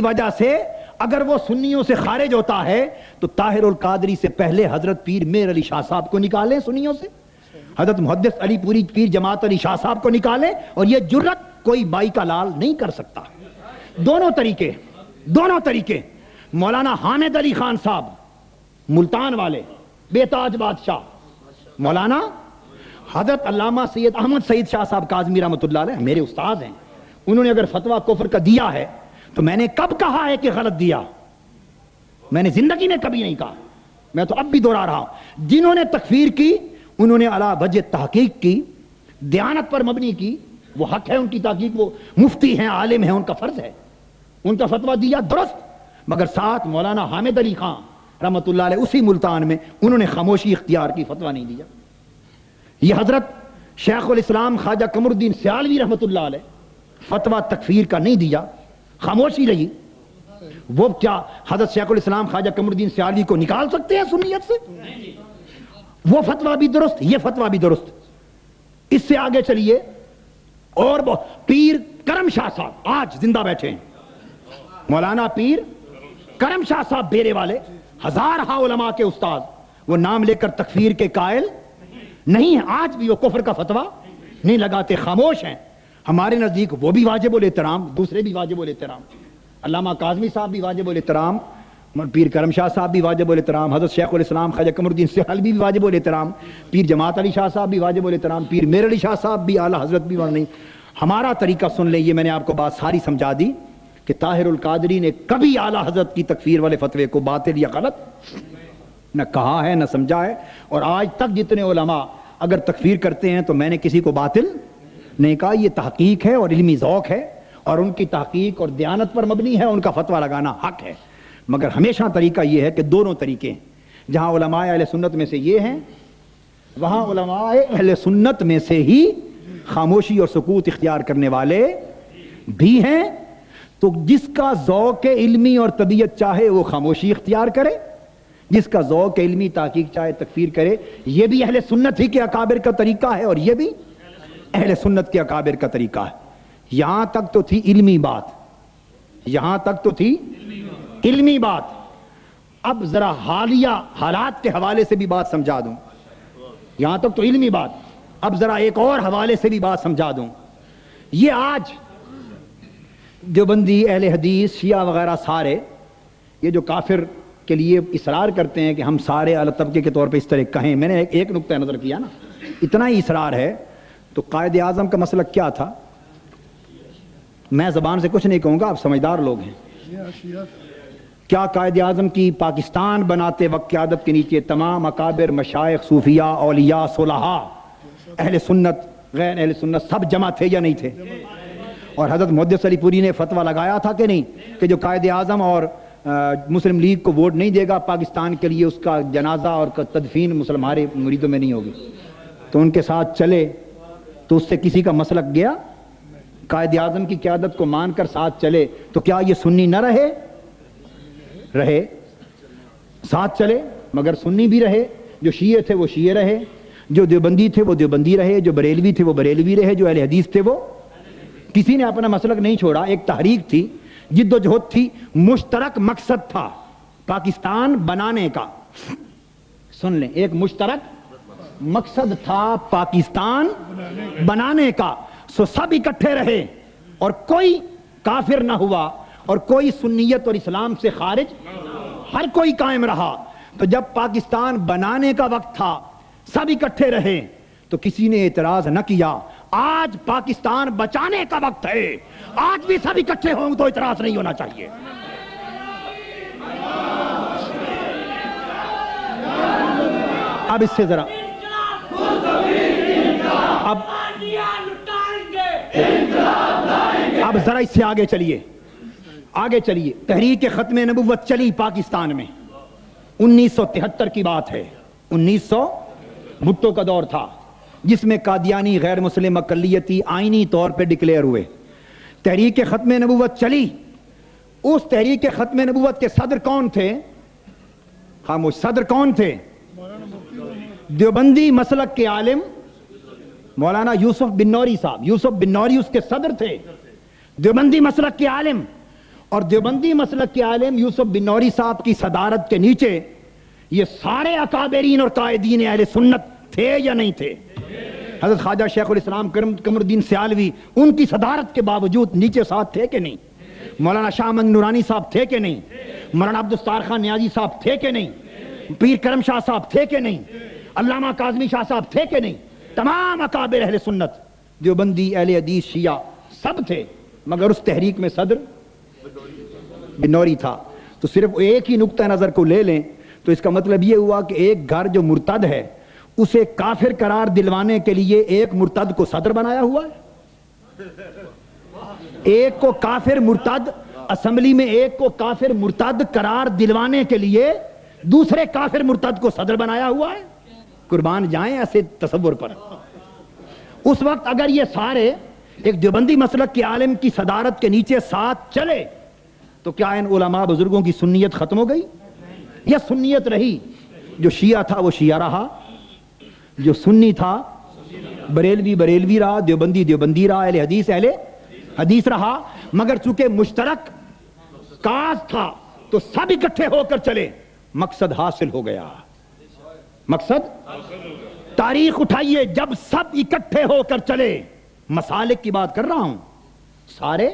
وجہ سے اگر وہ سنیوں سے خارج ہوتا ہے تو طاہر القادری سے پہلے حضرت پیر مہر علی شاہ صاحب کو نکالیں سنیوں سے، حضرت محدث علی پوری پیر جماعت علی شاہ صاحب کو نکالیں، اور یہ جرت کوئی بائی کا لال نہیں کر سکتا۔ دونوں طریقے مولانا حامد علی خان صاحب ملتان والے، بے تاج بادشاہ، مولانا حضرت علامہ سید احمد سعید شاہ صاحب کاظمی رحمۃ اللہ علیہ میرے استاد ہیں، انہوں نے اگر فتویٰ کفر کا دیا ہے تو میں نے کب کہا ہے کہ غلط دیا؟ میں نے زندگی میں کبھی نہیں کہا، میں تو اب بھی دوہرا رہا ہوں۔ جنہوں نے تکفیر کی انہوں نے علی وجہ تحقیق کی، دیانت پر مبنی کی، وہ حق ہے ان کی تحقیق، وہ مفتی ہیں، عالم ہیں، ان کا فرض ہے، ان کا فتویٰ دیا درست، مگر ساتھ مولانا حامد علی خان رحمۃ اللہ علیہ اسی ملتان میں، انہوں نے خاموشی اختیار کی، فتویٰ نہیں دیا۔ یہ حضرت شیخ الاسلام خواجہ قمر الدین سیالوی رحمۃ اللہ علیہ فتویٰ تکفیر کا نہیں دیا، خاموشی رہی۔ وہ کیا حضرت شیخ الاسلام خواجہ قمر الدین سیالوی کو نکال سکتے ہیں سنیت سے؟ وہ فتویٰ بھی درست، یہ فتویٰ بھی درست۔ اس سے آگے چلیے، اور پیر کرم شاہ صاحب آج زندہ بیٹھے ہیں، مولانا پیر کرم شاہ صاحب بیرے والے، ہزارہ علماء کے استاد، وہ نام لے کر تکفیر کے قائل نہیں ہیں، آج بھی وہ کفر کا فتویٰ نہیں لگاتے، خاموش ہیں۔ ہمارے نزدیک وہ بھی واجب الاحترام، دوسرے بھی واجب الاحترام، علامہ کاظمی صاحب بھی واجب الاحترام، پیر کرم شاہ صاحب بھی واجب الاحترام، حضرت شیخ الاسلام خواجہ قمر الدین سیالوی بھی واجب الاحترام، پیر جماعت علی شاہ صاحب بھی واجب الاحترام، پیر میر علی شاہ صاحب بھی، اعلیٰ حضرت بھی نہیں۔ ہمارا طریقہ سن لیں، یہ میں نے آپ کو بات ساری سمجھا دی کہ طاہر القادری نے کبھی اعلیٰ حضرت کی تکفیر والے فتوے کو باطل یا غلط نہ کہا ہے نہ سمجھا ہے، اور آج تک جتنے علماء اگر تکفیر کرتے ہیں تو میں نے کسی کو باطل نہیں کہا۔ یہ تحقیق ہے اور علمی ذوق ہے، اور ان کی تحقیق اور دیانت پر مبنی ہے، ان کا فتویٰ لگانا حق ہے، مگر ہمیشہ طریقہ یہ ہے کہ دونوں طریقے ہیں، جہاں علماء اہل سنت میں سے یہ ہیں، وہاں علماء اہل سنت میں سے ہی خاموشی اور سکوت اختیار کرنے والے بھی ہیں۔ تو جس کا ذوق علمی اور طبیعت چاہے وہ خاموشی اختیار کرے، جس کا ذوق علمی تحقیق چاہے تکفیر کرے۔ یہ بھی اہل سنت ہی کے اکابر کا طریقہ ہے، اور یہ بھی اہل سنت کے اکابر کا طریقہ ہے۔ یہاں تک تو تھی علمی بات، یہاں تک تو تھی علمی بات۔ اب ذرا حالیہ حالات کے حوالے سے بھی بات سمجھا دوں، یہاں تک تو علمی بات، اب ذرا ایک اور حوالے سے بھی بات سمجھا دوں۔ یہ آج دیوبندی، اہل حدیث، شیعہ وغیرہ سارے یہ جو کافر کے لیے اصرار کرتے ہیں کہ ہم سارے اعلیٰ طبقے کے طور پہ اس طرح کہیں، میں نے ایک نقطہ نظر کیا نا، اتنا ہی اصرار ہے تو قائد اعظم کا مسلک کیا تھا؟ میں زبان سے کچھ نہیں کہوں گا، آپ سمجھدار لوگ ہیں۔ کیا قائد اعظم کی پاکستان بناتے وقت قیادت کے نیچے تمام اکابر، مشائخ، صوفیاء، اولیاء، صلحاء، اہل سنت، غیر اہل سنت سب جمع تھے یا نہیں تھے؟ اور حضرت محدث علی پوری نے فتویٰ لگایا تھا کہ نہیں کہ جو قائد اعظم اور مسلم لیگ کو ووٹ نہیں دے گا پاکستان کے لیے، اس کا جنازہ اور تدفین ہمارے مریدوں میں نہیں ہوگی؟ تو ان کے ساتھ چلے تو اس سے کسی کا مسلک گیا؟ قائد اعظم کی قیادت کو مان کر ساتھ چلے تو کیا یہ سنی نہ رہے؟ رہے، ساتھ چلے مگر سنی بھی رہے، جو شیعہ تھے وہ شیعہ رہے، جو دیوبندی تھے وہ دیوبندی رہے، جو بریلوی تھے وہ بریلوی رہے، جو اہل حدیث تھے وہ، کسی نے اپنا مسلک نہیں چھوڑا۔ ایک تحریک تھی، جد و جہد تھی، مشترک مقصد تھا پاکستان بنانے کا۔ سن لیں، ایک مشترک مقصد تھا پاکستان بنانے کا، سو سب اکٹھے رہے اور کوئی کافر نہ ہوا اور کوئی سنیت اور اسلام سے خارج، ہر کوئی قائم رہا۔ تو جب پاکستان بنانے کا وقت تھا سب اکٹھے رہے تو کسی نے اعتراض نہ کیا۔ آج پاکستان بچانے کا وقت ہے، آج بھی سب اکٹھے ہوں تو اعتراض نہیں ہونا چاہیے۔ اب اس سے ذرا اب ذرا اس سے آگے چلیے، آگے چلیے۔ تحریک ختم نبوت چلی پاکستان میں، 1973 کی بات ہے، 1900 بھٹو کا دور تھا، جس میں قادیانی غیر مسلم اقلیتی آئینی طور پہ ڈکلیئر ہوئے۔ تحریک ختم نبوت چلی، اس تحریک ختم نبوت کے صدر کون تھے؟ خاموش، صدر کون تھے؟ دیوبندی مسلک کے عالم مولانا یوسف بن نوری صاحب، یوسف بن نوری اس کے صدر تھے، دیوبندی مسلک کے عالم۔ اور دیوبندی مسلک کے عالم یوسف بن نوری صاحب کی صدارت کے نیچے یہ سارے اکابرین اور قائدین اہل سنت تھے یا نہیں تھے؟ حضرت خواجہ شیخ الاسلام قمر الدین سیالوی ان کی صدارت کے باوجود نیچے ساتھ تھے کہ نہیں؟ مولانا شاہ احمد نورانی صاحب تھے کہ نہیں؟ مولانا عبدالستار خان نیازی صاحب تھے کہ نہیں؟ پیر کرم شاہ صاحب تھے کہ نہیں؟ علامہ کاظمی شاہ صاحب تھے کہ نہیں؟ تمام اکابر اہل سنت، دیوبندی، اہل حدیث، شیعہ سب تھے، مگر اس تحریک میں صدر بن نوری تھا۔ تو صرف ایک ہی نقطہ نظر کو لے لیں تو اس کا مطلب یہ ہوا کہ ایک گھر جو مرتد ہے اسے کافر قرار دلوانے کے لیے ایک مرتد کو صدر بنایا ہوا ہے، ایک کو کافر مرتد، اسمبلی میں ایک کو کافر مرتد قرار دلوانے کے لیے دوسرے کافر مرتد کو صدر بنایا ہوا ہے. قربان جائیں ایسے تصور پر. اس وقت اگر یہ سارے ایک دیوبندی مسلک کے عالم کی صدارت کے نیچے ساتھ چلے تو کیا ان علماء بزرگوں کی سنیت ختم ہو گئی یا سنیت رہی؟ جو شیعہ تھا وہ شیعہ رہا, جو سنی تھا بریلوی بریلوی رہا, دیوبندی دیوبندی رہا, اہل حدیث اہل حدیث رہا. مگر چونکہ مشترک کاز تھا تو سب اکٹھے ہو کر چلے, مقصد حاصل ہو گیا. مقصد تاریخ اٹھائیے, جب سب اکٹھے ہو کر چلے, مسالک کی بات کر رہا ہوں, سارے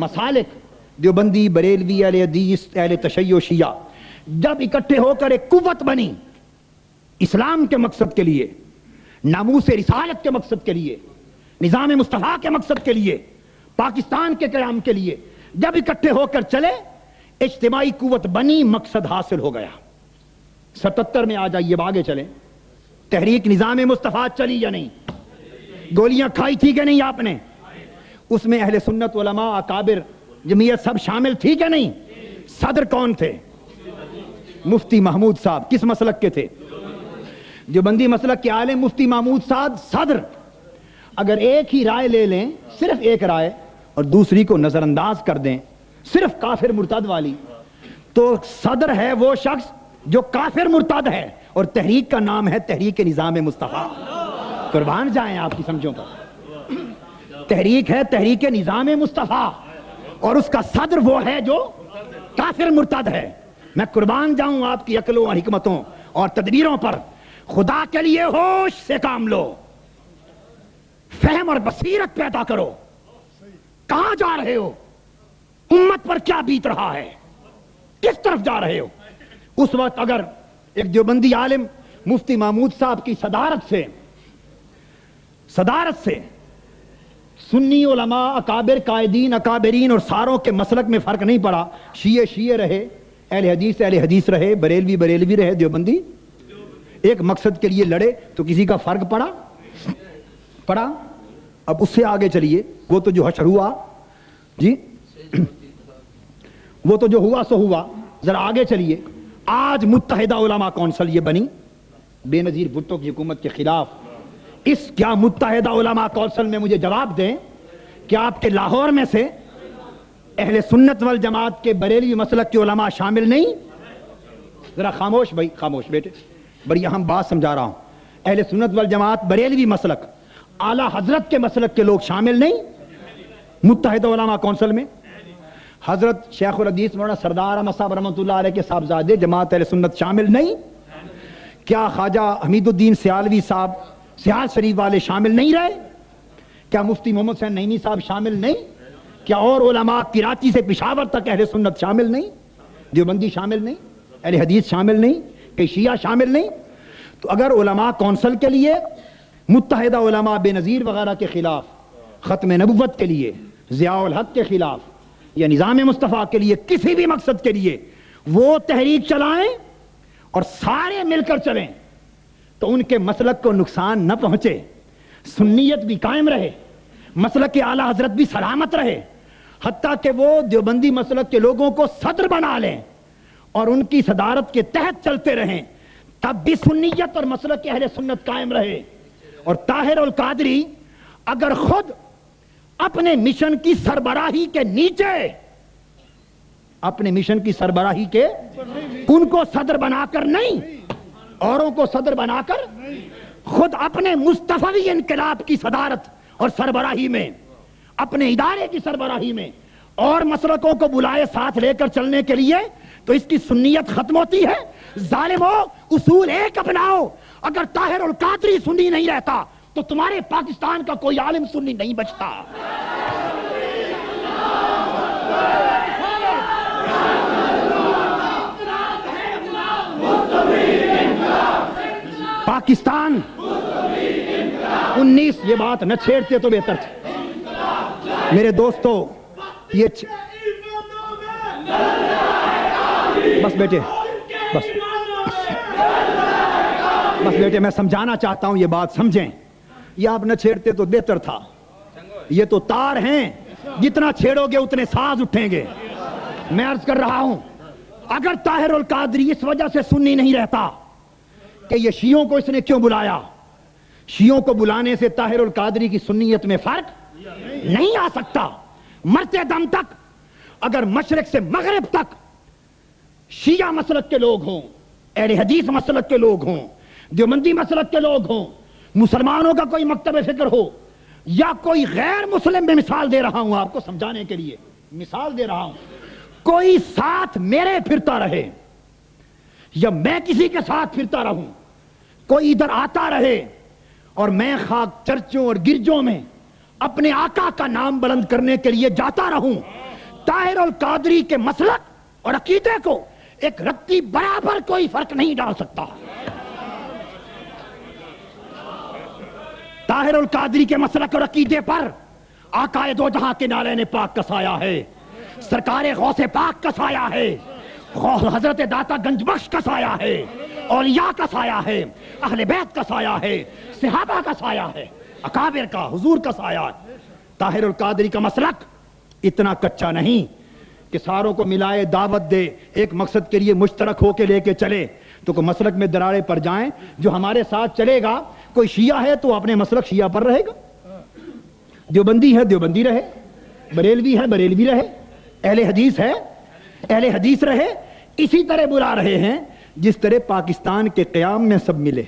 مسالک دیوبندی بریلوی اہل حدیث اہل تشیع شیعہ جب اکٹھے ہو کر ایک قوت بنی اسلام کے مقصد کے لیے, ناموس رسالت کے مقصد کے لیے, نظام مصطفیٰ کے مقصد کے لیے, پاکستان کے قیام کے لیے جب اکٹھے ہو کر چلے, اجتماعی قوت بنی, مقصد حاصل ہو گیا. 77 میں آ جائیے, آگے چلیں. تحریک نظام مصطفیٰ چلی یا نہیں؟ گولیاں کھائی تھی کہ نہیں آپ نے؟ اس میں اہل سنت علماء اکابر جمعیت سب شامل تھی کہ نہیں؟ صدر کون تھے؟ مفتی محمود صاحب. کس مسلک کے تھے؟ دیوبندی مسلک کے عالم مفتی محمود صاحب صدر. اگر ایک ہی رائے لے لیں, صرف ایک رائے, اور دوسری کو نظر انداز کر دیں, صرف کافر مرتد والی, تو صدر ہے وہ شخص جو کافر مرتد ہے, اور تحریک کا نام ہے تحریک نظام مصطفیٰ. قربان جائیں آپ کی سمجھوں پر. تحریک ہے تحریک نظام مصطفیٰ, اور اس کا صدر وہ ہے جو کافر مرتد ہے. میں قربان جاؤں آپ کی عقلوں اور حکمتوں اور تدبیروں پر. خدا کے لیے ہوش سے کام لو, فہم اور بصیرت پیدا کرو. کہاں جا رہے ہو؟ امت پر کیا بیت رہا ہے؟ کس طرف جا رہے ہو؟ اس وقت اگر ایک دیوبندی عالم مفتی محمود صاحب کی صدارت سے سنی علماء اکابر قائدین اکابرین اور ساروں کے مسلک میں فرق نہیں پڑا, شیعہ شیعہ رہے, اہل حدیث رہے, بریلوی بریلوی رہے, دیوبندی ایک مقصد کے لیے لڑے, تو کسی کا فرق پڑا. اب اس سے آگے چلیے. وہ تو جو حشر ہوا جی, وہ تو جو ہوا سو ہوا. ذرا آگے چلیے. آج متحدہ علماء کونسل یہ بنی بے نظیر بھٹو کی حکومت کے خلاف. اس کیا متحدہ علماء کونسل میں مجھے جواب دیں کہ آپ کے لاہور میں سے اہل سنت والجماعت کے بریلوی مسلک کے علماء شامل نہیں؟ ذرا خاموش بھائی, خاموش بیٹے, بڑی اہم بات سمجھا رہا ہوں. اہل سنت والجماعت بریلوی مسلک اعلی حضرت کے مسلک کے لوگ شامل نہیں متحدہ علماء کونسل میں؟ حضرت شیخ الحدیث مولانا سردار احمد صاحب رحمۃ اللہ علیہ کے صاحبزادے جماعت اہل سنت شامل نہیں؟ کیا خواجہ حمید الدین سیالوی صاحب سیال شریف والے شامل نہیں رہے؟ کیا مفتی محمد حسین نعیمی صاحب شامل نہیں؟ کیا اور علماء کراچی سے پشاور تک اہل سنت شامل نہیں؟ دیوبندی شامل نہیں؟ اہل حدیث شامل نہیں؟ کہ شیعہ شامل نہیں؟ تو اگر علماء کونسل کے لیے متحدہ علماء بے نظیر وغیرہ کے خلاف, ختم نبوت کے لیے, ضیاء الحق کے خلاف, یا نظام مصطفیٰ کے لیے, کسی بھی مقصد کے لیے وہ تحریک چلائیں اور سارے مل کر چلیں, تو ان کے مسلک کو نقصان نہ پہنچے, سنیت بھی قائم رہے, مسلک کے اعلیٰ حضرت بھی سلامت رہے, حتیٰ کہ وہ دیوبندی مسلک کے لوگوں کو صدر بنا لیں اور ان کی صدارت کے تحت چلتے رہیں, تب بھی سنیت اور مسلک اہل سنت قائم رہے. اور طاہر القادری اگر خود اپنے مشن کی سربراہی کے نیچے, اپنے مشن کی سربراہی کے, ان کو صدر بنا کر نہیں, اوروں کو صدر بنا کر, خود اپنے مصطفی انقلاب کی صدارت اور سربراہی میں, اپنے ادارے کی سربراہی میں اور مسلکوں کو بلائے ساتھ لے کر چلنے کے لیے, تو اس کی سنیت ختم ہوتی ہے. ظالمو, اصول ایک اپناؤ. اگر طاہر القادری سنی نہیں رہتا تو تمہارے پاکستان کا کوئی عالم سنی نہیں بچتا. پاکستان 19 یہ بات نہ چھیڑتے تو بہتر تھا میرے دوستو. یہ بس بیٹے, بس بیٹے, میں سمجھانا چاہتا ہوں, یہ بات سمجھیں. یہ آپ نہ چھیڑتے تو بہتر تھا. یہ تو تار ہیں, جتنا چھیڑو گے اتنے ساز اٹھیں گے. میں عرض کر رہا ہوں اگر طاہر القادری اس وجہ سے سنی نہیں رہتا کہ یہ شیعوں کو اس نے کیوں بلایا، شیعوں کو بلانے سے طاہر القادری کی سنیت میں فرق نہیں آ سکتا۔ مرتے دم تک اگر مشرق سے مغرب تک شیعہ مسلک کے لوگ ہوں، اہل حدیث مسلک کے لوگ ہوں، دیوبندی مسلک کے لوگ ہوں، مسلمانوں کا کوئی مکتب فکر ہو یا کوئی غیر مسلم، میں مثال دے رہا ہوں آپ کو سمجھانے کے لیے، مثال دے رہا ہوں، کوئی ساتھ میرے پھرتا رہے یا میں کسی کے ساتھ پھرتا رہوں، کوئی ادھر آتا رہے اور میں خاک چرچوں اور گرجوں میں اپنے آقا کا نام بلند کرنے کے لیے جاتا رہوں، طاہر القادری کے مسلک اور عقیدے کو ایک رتی برابر کوئی فرق نہیں ڈال سکتا۔ طاہر القادری کے مسلک اور عقیدے پر آقا دو جہاں کے نالین پاک کا سایہ ہے، سرکار غوث پاک کا سایہ ہے، حضرت داتا گنج بخش کا سایہ ہے، اولیاء کا سایہ ہے، اہل بیت کا سایہ ہے، صحابہ کا سایہ ہے، اکابر کا، حضور کا سایہ ہے۔ طاہر القادری کا مسلک اتنا کچا نہیں کہ ساروں کو ملائے، دعوت دے، ایک مقصد کے لیے مشترک ہو کے لے کے چلے تو کوئی مسلک میں دراڑے پڑ جائیں۔ جو ہمارے ساتھ چلے گا، کوئی شیعہ ہے تو اپنے مسلک شیعہ پر رہے گا، دیوبندی ہے دیوبندی رہے، بریلوی ہے بریلوی رہے، اہل حدیث ہے اہل حدیث رہے۔ اسی طرح بلا رہے ہیں جس طرح پاکستان کے قیام میں سب ملے،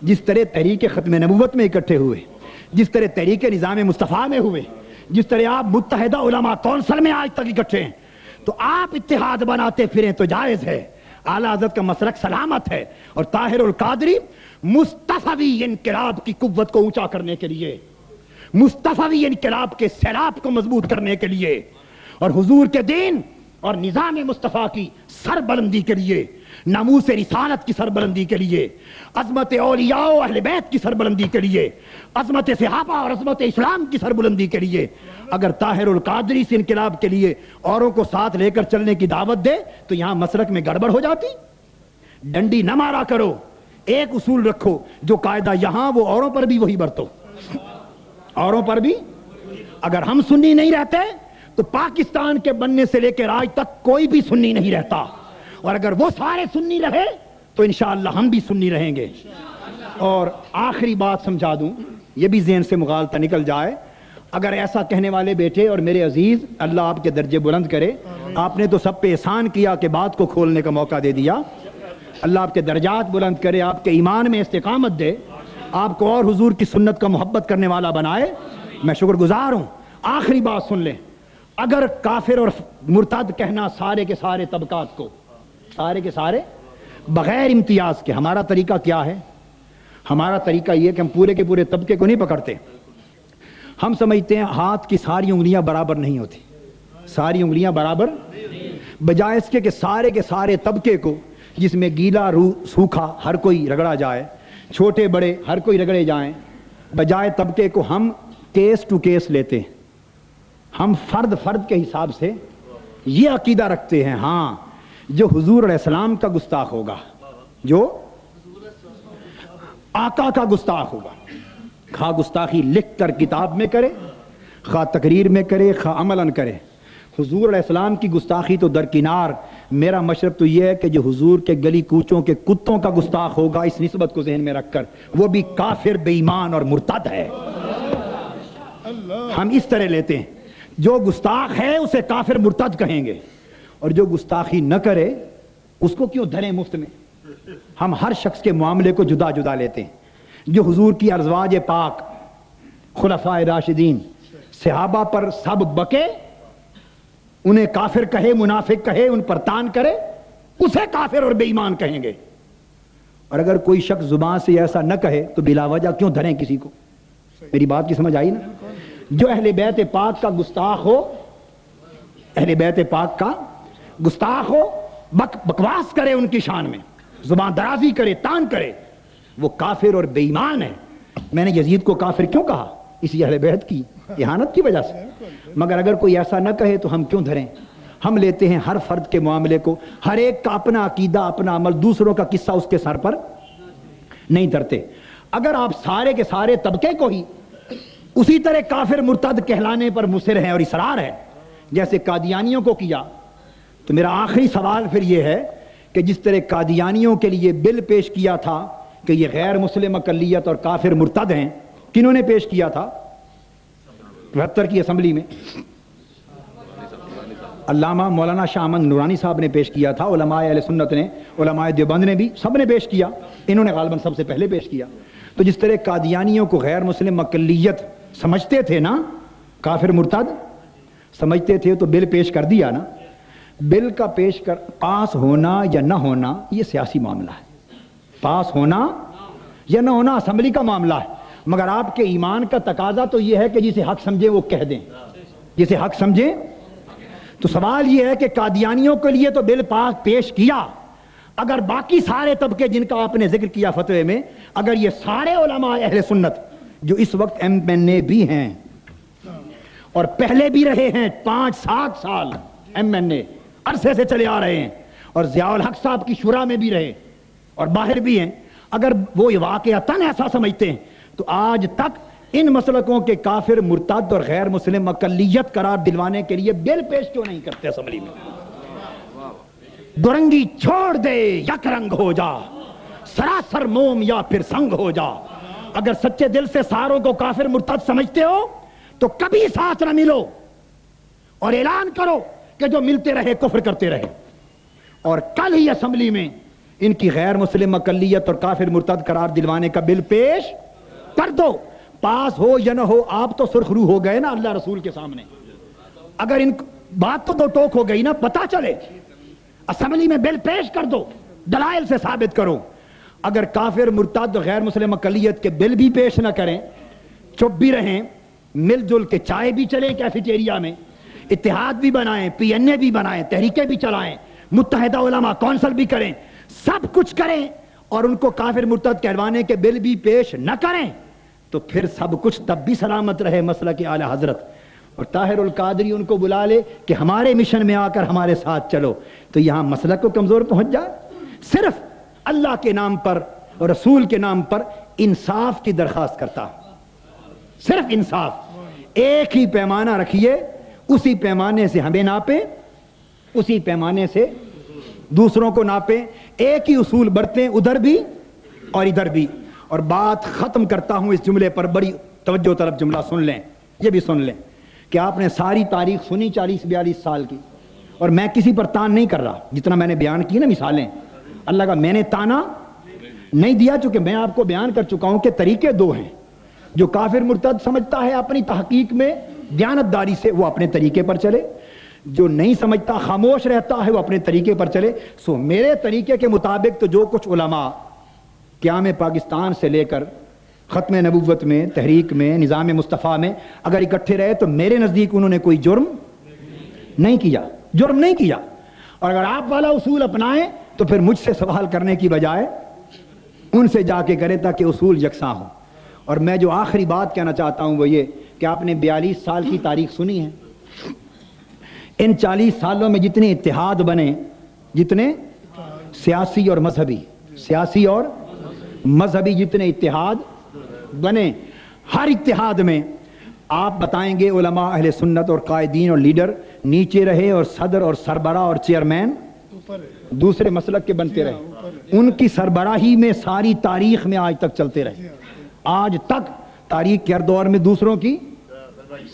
جس طرح تحریک ختم نبوت میں اکٹھے ہوئے، جس طرح تحریک نظام مصطفیٰ میں ہوئے، جس طرح آپ متحدہ علماء کونسل میں آج تک اکٹھے ہیں، تو آپ اتحاد بناتے پھریں تو جائز ہے۔ اعلیٰ حضرت کا مسلک سلامت ہے، اور طاہر القادری مصطفی انقلاب کی قوت کو اونچا کرنے کے لیے، مصطفی انقلاب کے سیلاب کو مضبوط کرنے کے لیے، اور حضور کے دین اور نظام مصطفیٰ کی سربلندی کے لیے، ناموس رسالت کی سربلندی کے لیے، عظمت اولیاء و اہل بیت کی سربلندی کے لیے، عظمت صحابہ اور عظمت اسلام کی سربلندی کے لیے اگر طاہر القادری سے انقلاب کے لیے اوروں کو ساتھ لے کر چلنے کی دعوت دے تو یہاں مسلک میں گڑبڑ ہو جاتی۔ ڈنڈی نہ مارا کرو، ایک اصول رکھو، جو قاعدہ یہاں وہ اوروں پر بھی وہی برتو، اوروں پر بھی۔ اگر ہم سنی نہیں رہتے تو پاکستان کے بننے سے لے کر آج تک کوئی بھی سنی نہیں رہتا، اور اگر وہ سارے سنی رہے تو انشاءاللہ ہم بھی سنی رہیں گے۔ اور آخری بات سمجھا دوں، یہ بھی ذہن سے مغالطہ نکل جائے، اگر ایسا کہنے والے بیٹھے، اور میرے عزیز اللہ آپ کے درجے بلند کرے، آپ نے تو سب پہ احسان کیا کہ بات کو کھولنے کا موقع دے دیا، اللہ آپ کے درجات بلند کرے، آپ کے ایمان میں استقامت دے، آپ کو اور حضور کی سنت کا محبت کرنے والا بنائے، میں شکر گزار ہوں۔ آخری بات سن لیں، اگر کافر اور مرتد کہنا سارے کے سارے طبقات کو، سارے کے سارے بغیر امتیاز کے، ہمارا طریقہ کیا ہے؟ ہمارا طریقہ یہ کہ ہم پورے کے پورے طبقے کو نہیں پکڑتے، ہم سمجھتے ہیں ہاتھ کی ساری انگلیاں برابر نہیں ہوتی، ساری انگلیاں برابر، بجائے اس کے سارے طبقے کو، جس میں گیلا سوکھا ہر کوئی رگڑا جائے، چھوٹے بڑے ہر کوئی رگڑے جائیں، بجائے طبقے کو ہم کیس ٹو کیس لیتے ہیں، ہم فرد کے حساب سے یہ عقیدہ رکھتے ہیں، ہاں جو حضور علیہ السلام کا گستاخ ہوگا، جو آقا کا گستاخ ہوگا، خواہ گستاخی لکھ کر کتاب میں کرے، خواہ تقریر میں کرے، خواہ عملاً کرے، حضور علیہ السلام کی گستاخی تو درکنار، میرا مشرب تو یہ ہے کہ جو حضور کے گلی کوچوں کے کتوں کا گستاخ ہوگا، اس نسبت کو ذہن میں رکھ کر، وہ بھی کافر، بے ایمان اور مرتد ہے۔ ہم اس طرح لیتے ہیں، جو گستاخ ہے اسے کافر مرتد کہیں گے، اور جو گستاخی نہ کرے اس کو کیوں دھریں مفت میں؟ ہم ہر شخص کے معاملے کو جدا جدا لیتے ہیں۔ جو حضور کی ازواج پاک، خلفائے راشدین، صحابہ پر سب بکے، انہیں کافر کہے، منافق کہے، ان پر تان کرے، اسے کافر اور بے ایمان کہیں گے۔ اور اگر کوئی شخص زبان سے ایسا نہ کہے تو بلا وجہ کیوں دھریں کسی کو؟ میری بات کی سمجھ آئی نا؟ جو اہل بیت پاک کا گستاخ ہو، اہل بیت پاک کا گستاخ ہو، بکواس کرے ان کی شان میں، زبان درازی کرے، تان کرے، وہ کافر اور بے ایمان ہے۔ میں نے یزید کو کافر کیوں کہا؟ اسی اہل بیت کی اہانت کی وجہ سے۔ مگر اگر کوئی ایسا نہ کہے تو ہم کیوں دھریں؟ ہم لیتے ہیں ہر فرد کے معاملے کو، ہر ایک کا اپنا عقیدہ، اپنا عمل، دوسروں کا قصہ اس کے سر پر نہیں دھرتے۔ اگر آپ سارے کے سارے طبقے کو ہی اسی طرح کافر مرتد کہلانے پر مصر ہیں اور اصرار ہے، جیسے قادیانیوں کو کیا، تو میرا آخری سوال پھر یہ ہے کہ جس طرح قادیانیوں کے لیے بل پیش کیا تھا کہ یہ غیر مسلم اقلیت اور کافر مرتد ہیں، کنہوں نے پیش کیا تھا 72 کی اسمبلی میں؟ علامہ مولانا شاہ احمد نورانی صاحب نے پیش کیا تھا، علماء اہل سنت نے، علماء دیوبند نے بھی، سب نے پیش کیا، انہوں نے غالباً سب سے پہلے پیش کیا۔ تو جس طرح قادیانیوں کو غیر مسلم اقلیت سمجھتے تھے نا، کافر مرتد سمجھتے تھے، تو بل پیش کر دیا نا۔ بل کا پاس ہونا یا نہ ہونا یہ سیاسی معاملہ ہے، پاس ہونا یا نہ ہونا اسمبلی کا معاملہ ہے، مگر آپ کے ایمان کا تقاضا تو یہ ہے کہ جسے حق سمجھے وہ کہہ دیں، جسے حق سمجھے۔ تو سوال یہ ہے کہ قادیانیوں کے لیے تو بل پاس پیش کیا، اگر باقی سارے طبقے جن کا آپ نے ذکر کیا فتوے میں، اگر یہ سارے علماء اہل سنت جو اس وقت MNA بھی ہیں اور پہلے بھی رہے ہیں 5-7 سال MNA عرصے سے چلے آ رہے ہیں، اور ضیاء الحق صاحب کی شورا میں بھی رہے اور باہر بھی ہیں، اگر وہ واقعتاً ایسا سمجھتے ہیں تو آج تک ان مسلکوں کے کافر مرتد اور غیر مسلم اقلیت قرار دلوانے کے لیے بل پیش کیوں نہیں کرتے اسمبلی میں؟ دورنگی چھوڑ دے یک رنگ ہو جا، سراسر موم یا پھر سنگ ہو جا۔ اگر سچے دل سے ساروں کو کافر مرتد سمجھتے ہو تو کبھی ساتھ نہ ملو اور اعلان کرو کہ جو ملتے رہے کفر کرتے رہے، اور کل ہی اسمبلی میں ان کی غیر مسلم اقلیت اور کافر مرتد قرار دلوانے کا بل پیش کر دو۔ پاس ہو یا نہ ہو آپ تو سرخرو ہو گئے نا اللہ رسول کے سامنے، اگر ان بات تو دو ٹوک ہو گئی نا، پتہ چلے، اسمبلی میں بل پیش کر دو، دلائل سے ثابت کرو۔ اگر کافر مرتد غیر مسلم اقلیت کے بل بھی پیش نہ کریں، چپ بھی رہیں، مل جل کے چائے بھی چلیں کیفیٹیریا میں، اتحاد بھی بنائیں، PNA بھی بنائیں، تحریکیں بھی چلائیں، متحدہ علماء کونسل بھی کریں، سب کچھ کریں، اور ان کو کافر مرتد کہلوانے کے بل بھی پیش نہ کریں، تو پھر سب کچھ تب بھی سلامت رہے مسلک اعلی حضرت۔ اور طاہر القادری ان کو بلا لے کہ ہمارے مشن میں آ کر ہمارے ساتھ چلو، تو یہاں مسلک کو کمزور پہنچ جائے۔ صرف اللہ کے نام پر اور رسول کے نام پر انصاف کی درخواست کرتا، صرف انصاف، ایک ہی پیمانہ رکھیے، اسی پیمانے سے ہمیں ناپیں، اسی پیمانے سے دوسروں کو ناپیں، ایک ہی اصول برتیں ادھر بھی اور ادھر بھی۔ اور بات ختم کرتا ہوں اس جملے پر، بڑی توجہ طلب جملہ سن لیں، یہ بھی سن لیں کہ آپ نے ساری تاریخ سنی 40-42 سال کی، اور میں کسی پر تان نہیں کر رہا، جتنا میں نے بیان کی نا مثالیں، اللہ کا میں نے تانا نہیں دیا، چونکہ میں آپ کو بیان کر چکا ہوں کہ طریقے دو ہیں۔ جو کافر مرتد سمجھتا ہے اپنی تحقیق میں دیانتداری سے، وہ اپنے طریقے پر چلے، جو نہیں سمجھتا خاموش رہتا ہے وہ اپنے طریقے پر چلے۔ سو میرے طریقے کے مطابق تو جو کچھ علماء قیام پاکستان سے لے کر ختم نبوت میں، تحریک میں، نظام مصطفیٰ میں اگر اکٹھے رہے تو میرے نزدیک انہوں نے کوئی جرم نہیں کیا، جرم نہیں کیا۔ اور اگر آپ والا اصول اپنائیں تو پھر مجھ سے سوال کرنے کی بجائے ان سے جا کے کریں تاکہ اصول یکساں ہوں۔ اور میں جو آخری بات کہنا چاہتا ہوں وہ یہ کہ آپ نے 42 سال کی تاریخ سنی ہے، ان 40 سالوں میں جتنے اتحاد بنے، جتنے سیاسی اور مذہبی جتنے اتحاد بنے، ہر اتحاد میں آپ بتائیں گے علماء اہل سنت اور قائدین اور لیڈر نیچے رہے، اور صدر اور سربراہ اور چیئرمین دوسرے مسلک کے بنتے رہے، ان کی سربراہی میں ساری تاریخ میں آج تک چلتے رہے، آج تک تاریخ کے ہر دور میں دوسروں کی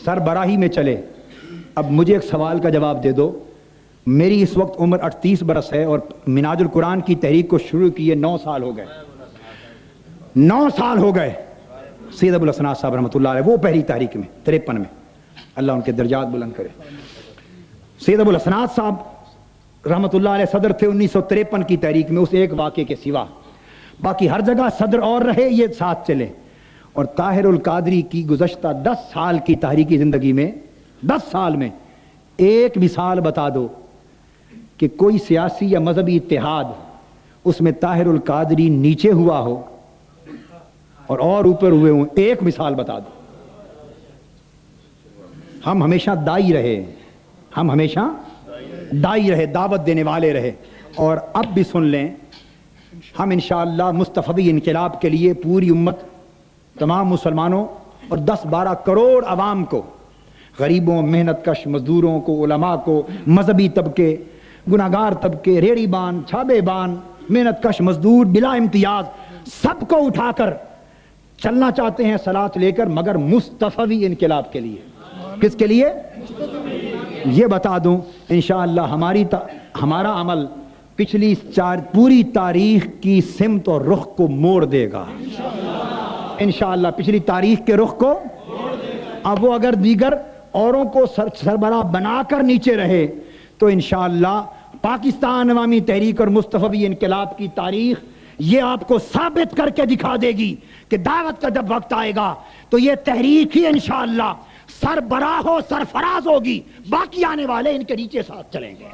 سربراہی میں چلے۔ اب مجھے ایک سوال کا جواب دے دو، میری اس وقت عمر 38 برس ہے اور منہاج القرآن کی تحریک کو شروع کیے 9 سال ہو گئے، 9 سال ہو گئے۔ سید ابو الحسنات صاحب رحمۃ اللہ علیہ وہ پہلی تحریک میں 53 میں، اللہ ان کے درجات بلند کرے۔ سید ابو الحسنات صاحب رحمۃ اللہ علیہ صدر تھے 1953 کی تحریک میں، اس ایک واقعے کے سوا باقی ہر جگہ صدر اور رہے، یہ ساتھ چلے۔ اور طاہر القادری کی گزشتہ 10 سال کی تحریکی زندگی میں، 10 سال میں ایک مثال بتا دو کہ کوئی سیاسی یا مذہبی اتحاد اس میں طاہر القادری نیچے ہوا ہو اور اوپر ہوئے ہوں، ایک مثال بتا دو۔ ہم ہمیشہ دائی رہے، ہم ہمیشہ دائی رہے، دعوت دینے والے رہے۔ اور اب بھی سن لیں، ہم انشاءاللہ مصطفی انقلاب کے لیے پوری امت، تمام مسلمانوں اور 10-12 کروڑ عوام کو، غریبوں، محنت کش مزدوروں کو، علماء کو، مذہبی طبقے، گناہگار طبقے، ریڑھی بان، چھابے بان، محنت کش مزدور بلا امتیاز، سب کو اٹھا کر چلنا چاہتے ہیں صلاۃ لے کر، مگر مصطفی انقلاب کے لیے۔ کس کے لیے؟ یہ بتا دوں انشاءاللہ ہمارا عمل پچھلی پوری تاریخ کی سمت اور رخ کو موڑ دے گا انشاءاللہ، پچھلی تاریخ کے رخ کو۔ اب وہ اگر دیگر اوروں کو سربراہ بنا کر نیچے رہے تو انشاءاللہ پاکستان عوامی تحریک اور مصطفی انقلاب کی تاریخ یہ آپ کو ثابت کر کے دکھا دے گی کہ دعوت کا جب وقت آئے گا تو یہ تحریک ہی انشاءاللہ سربراہ و سرفراز ہوگی، باقی آنے والے ان کے نیچے ساتھ چلیں گے۔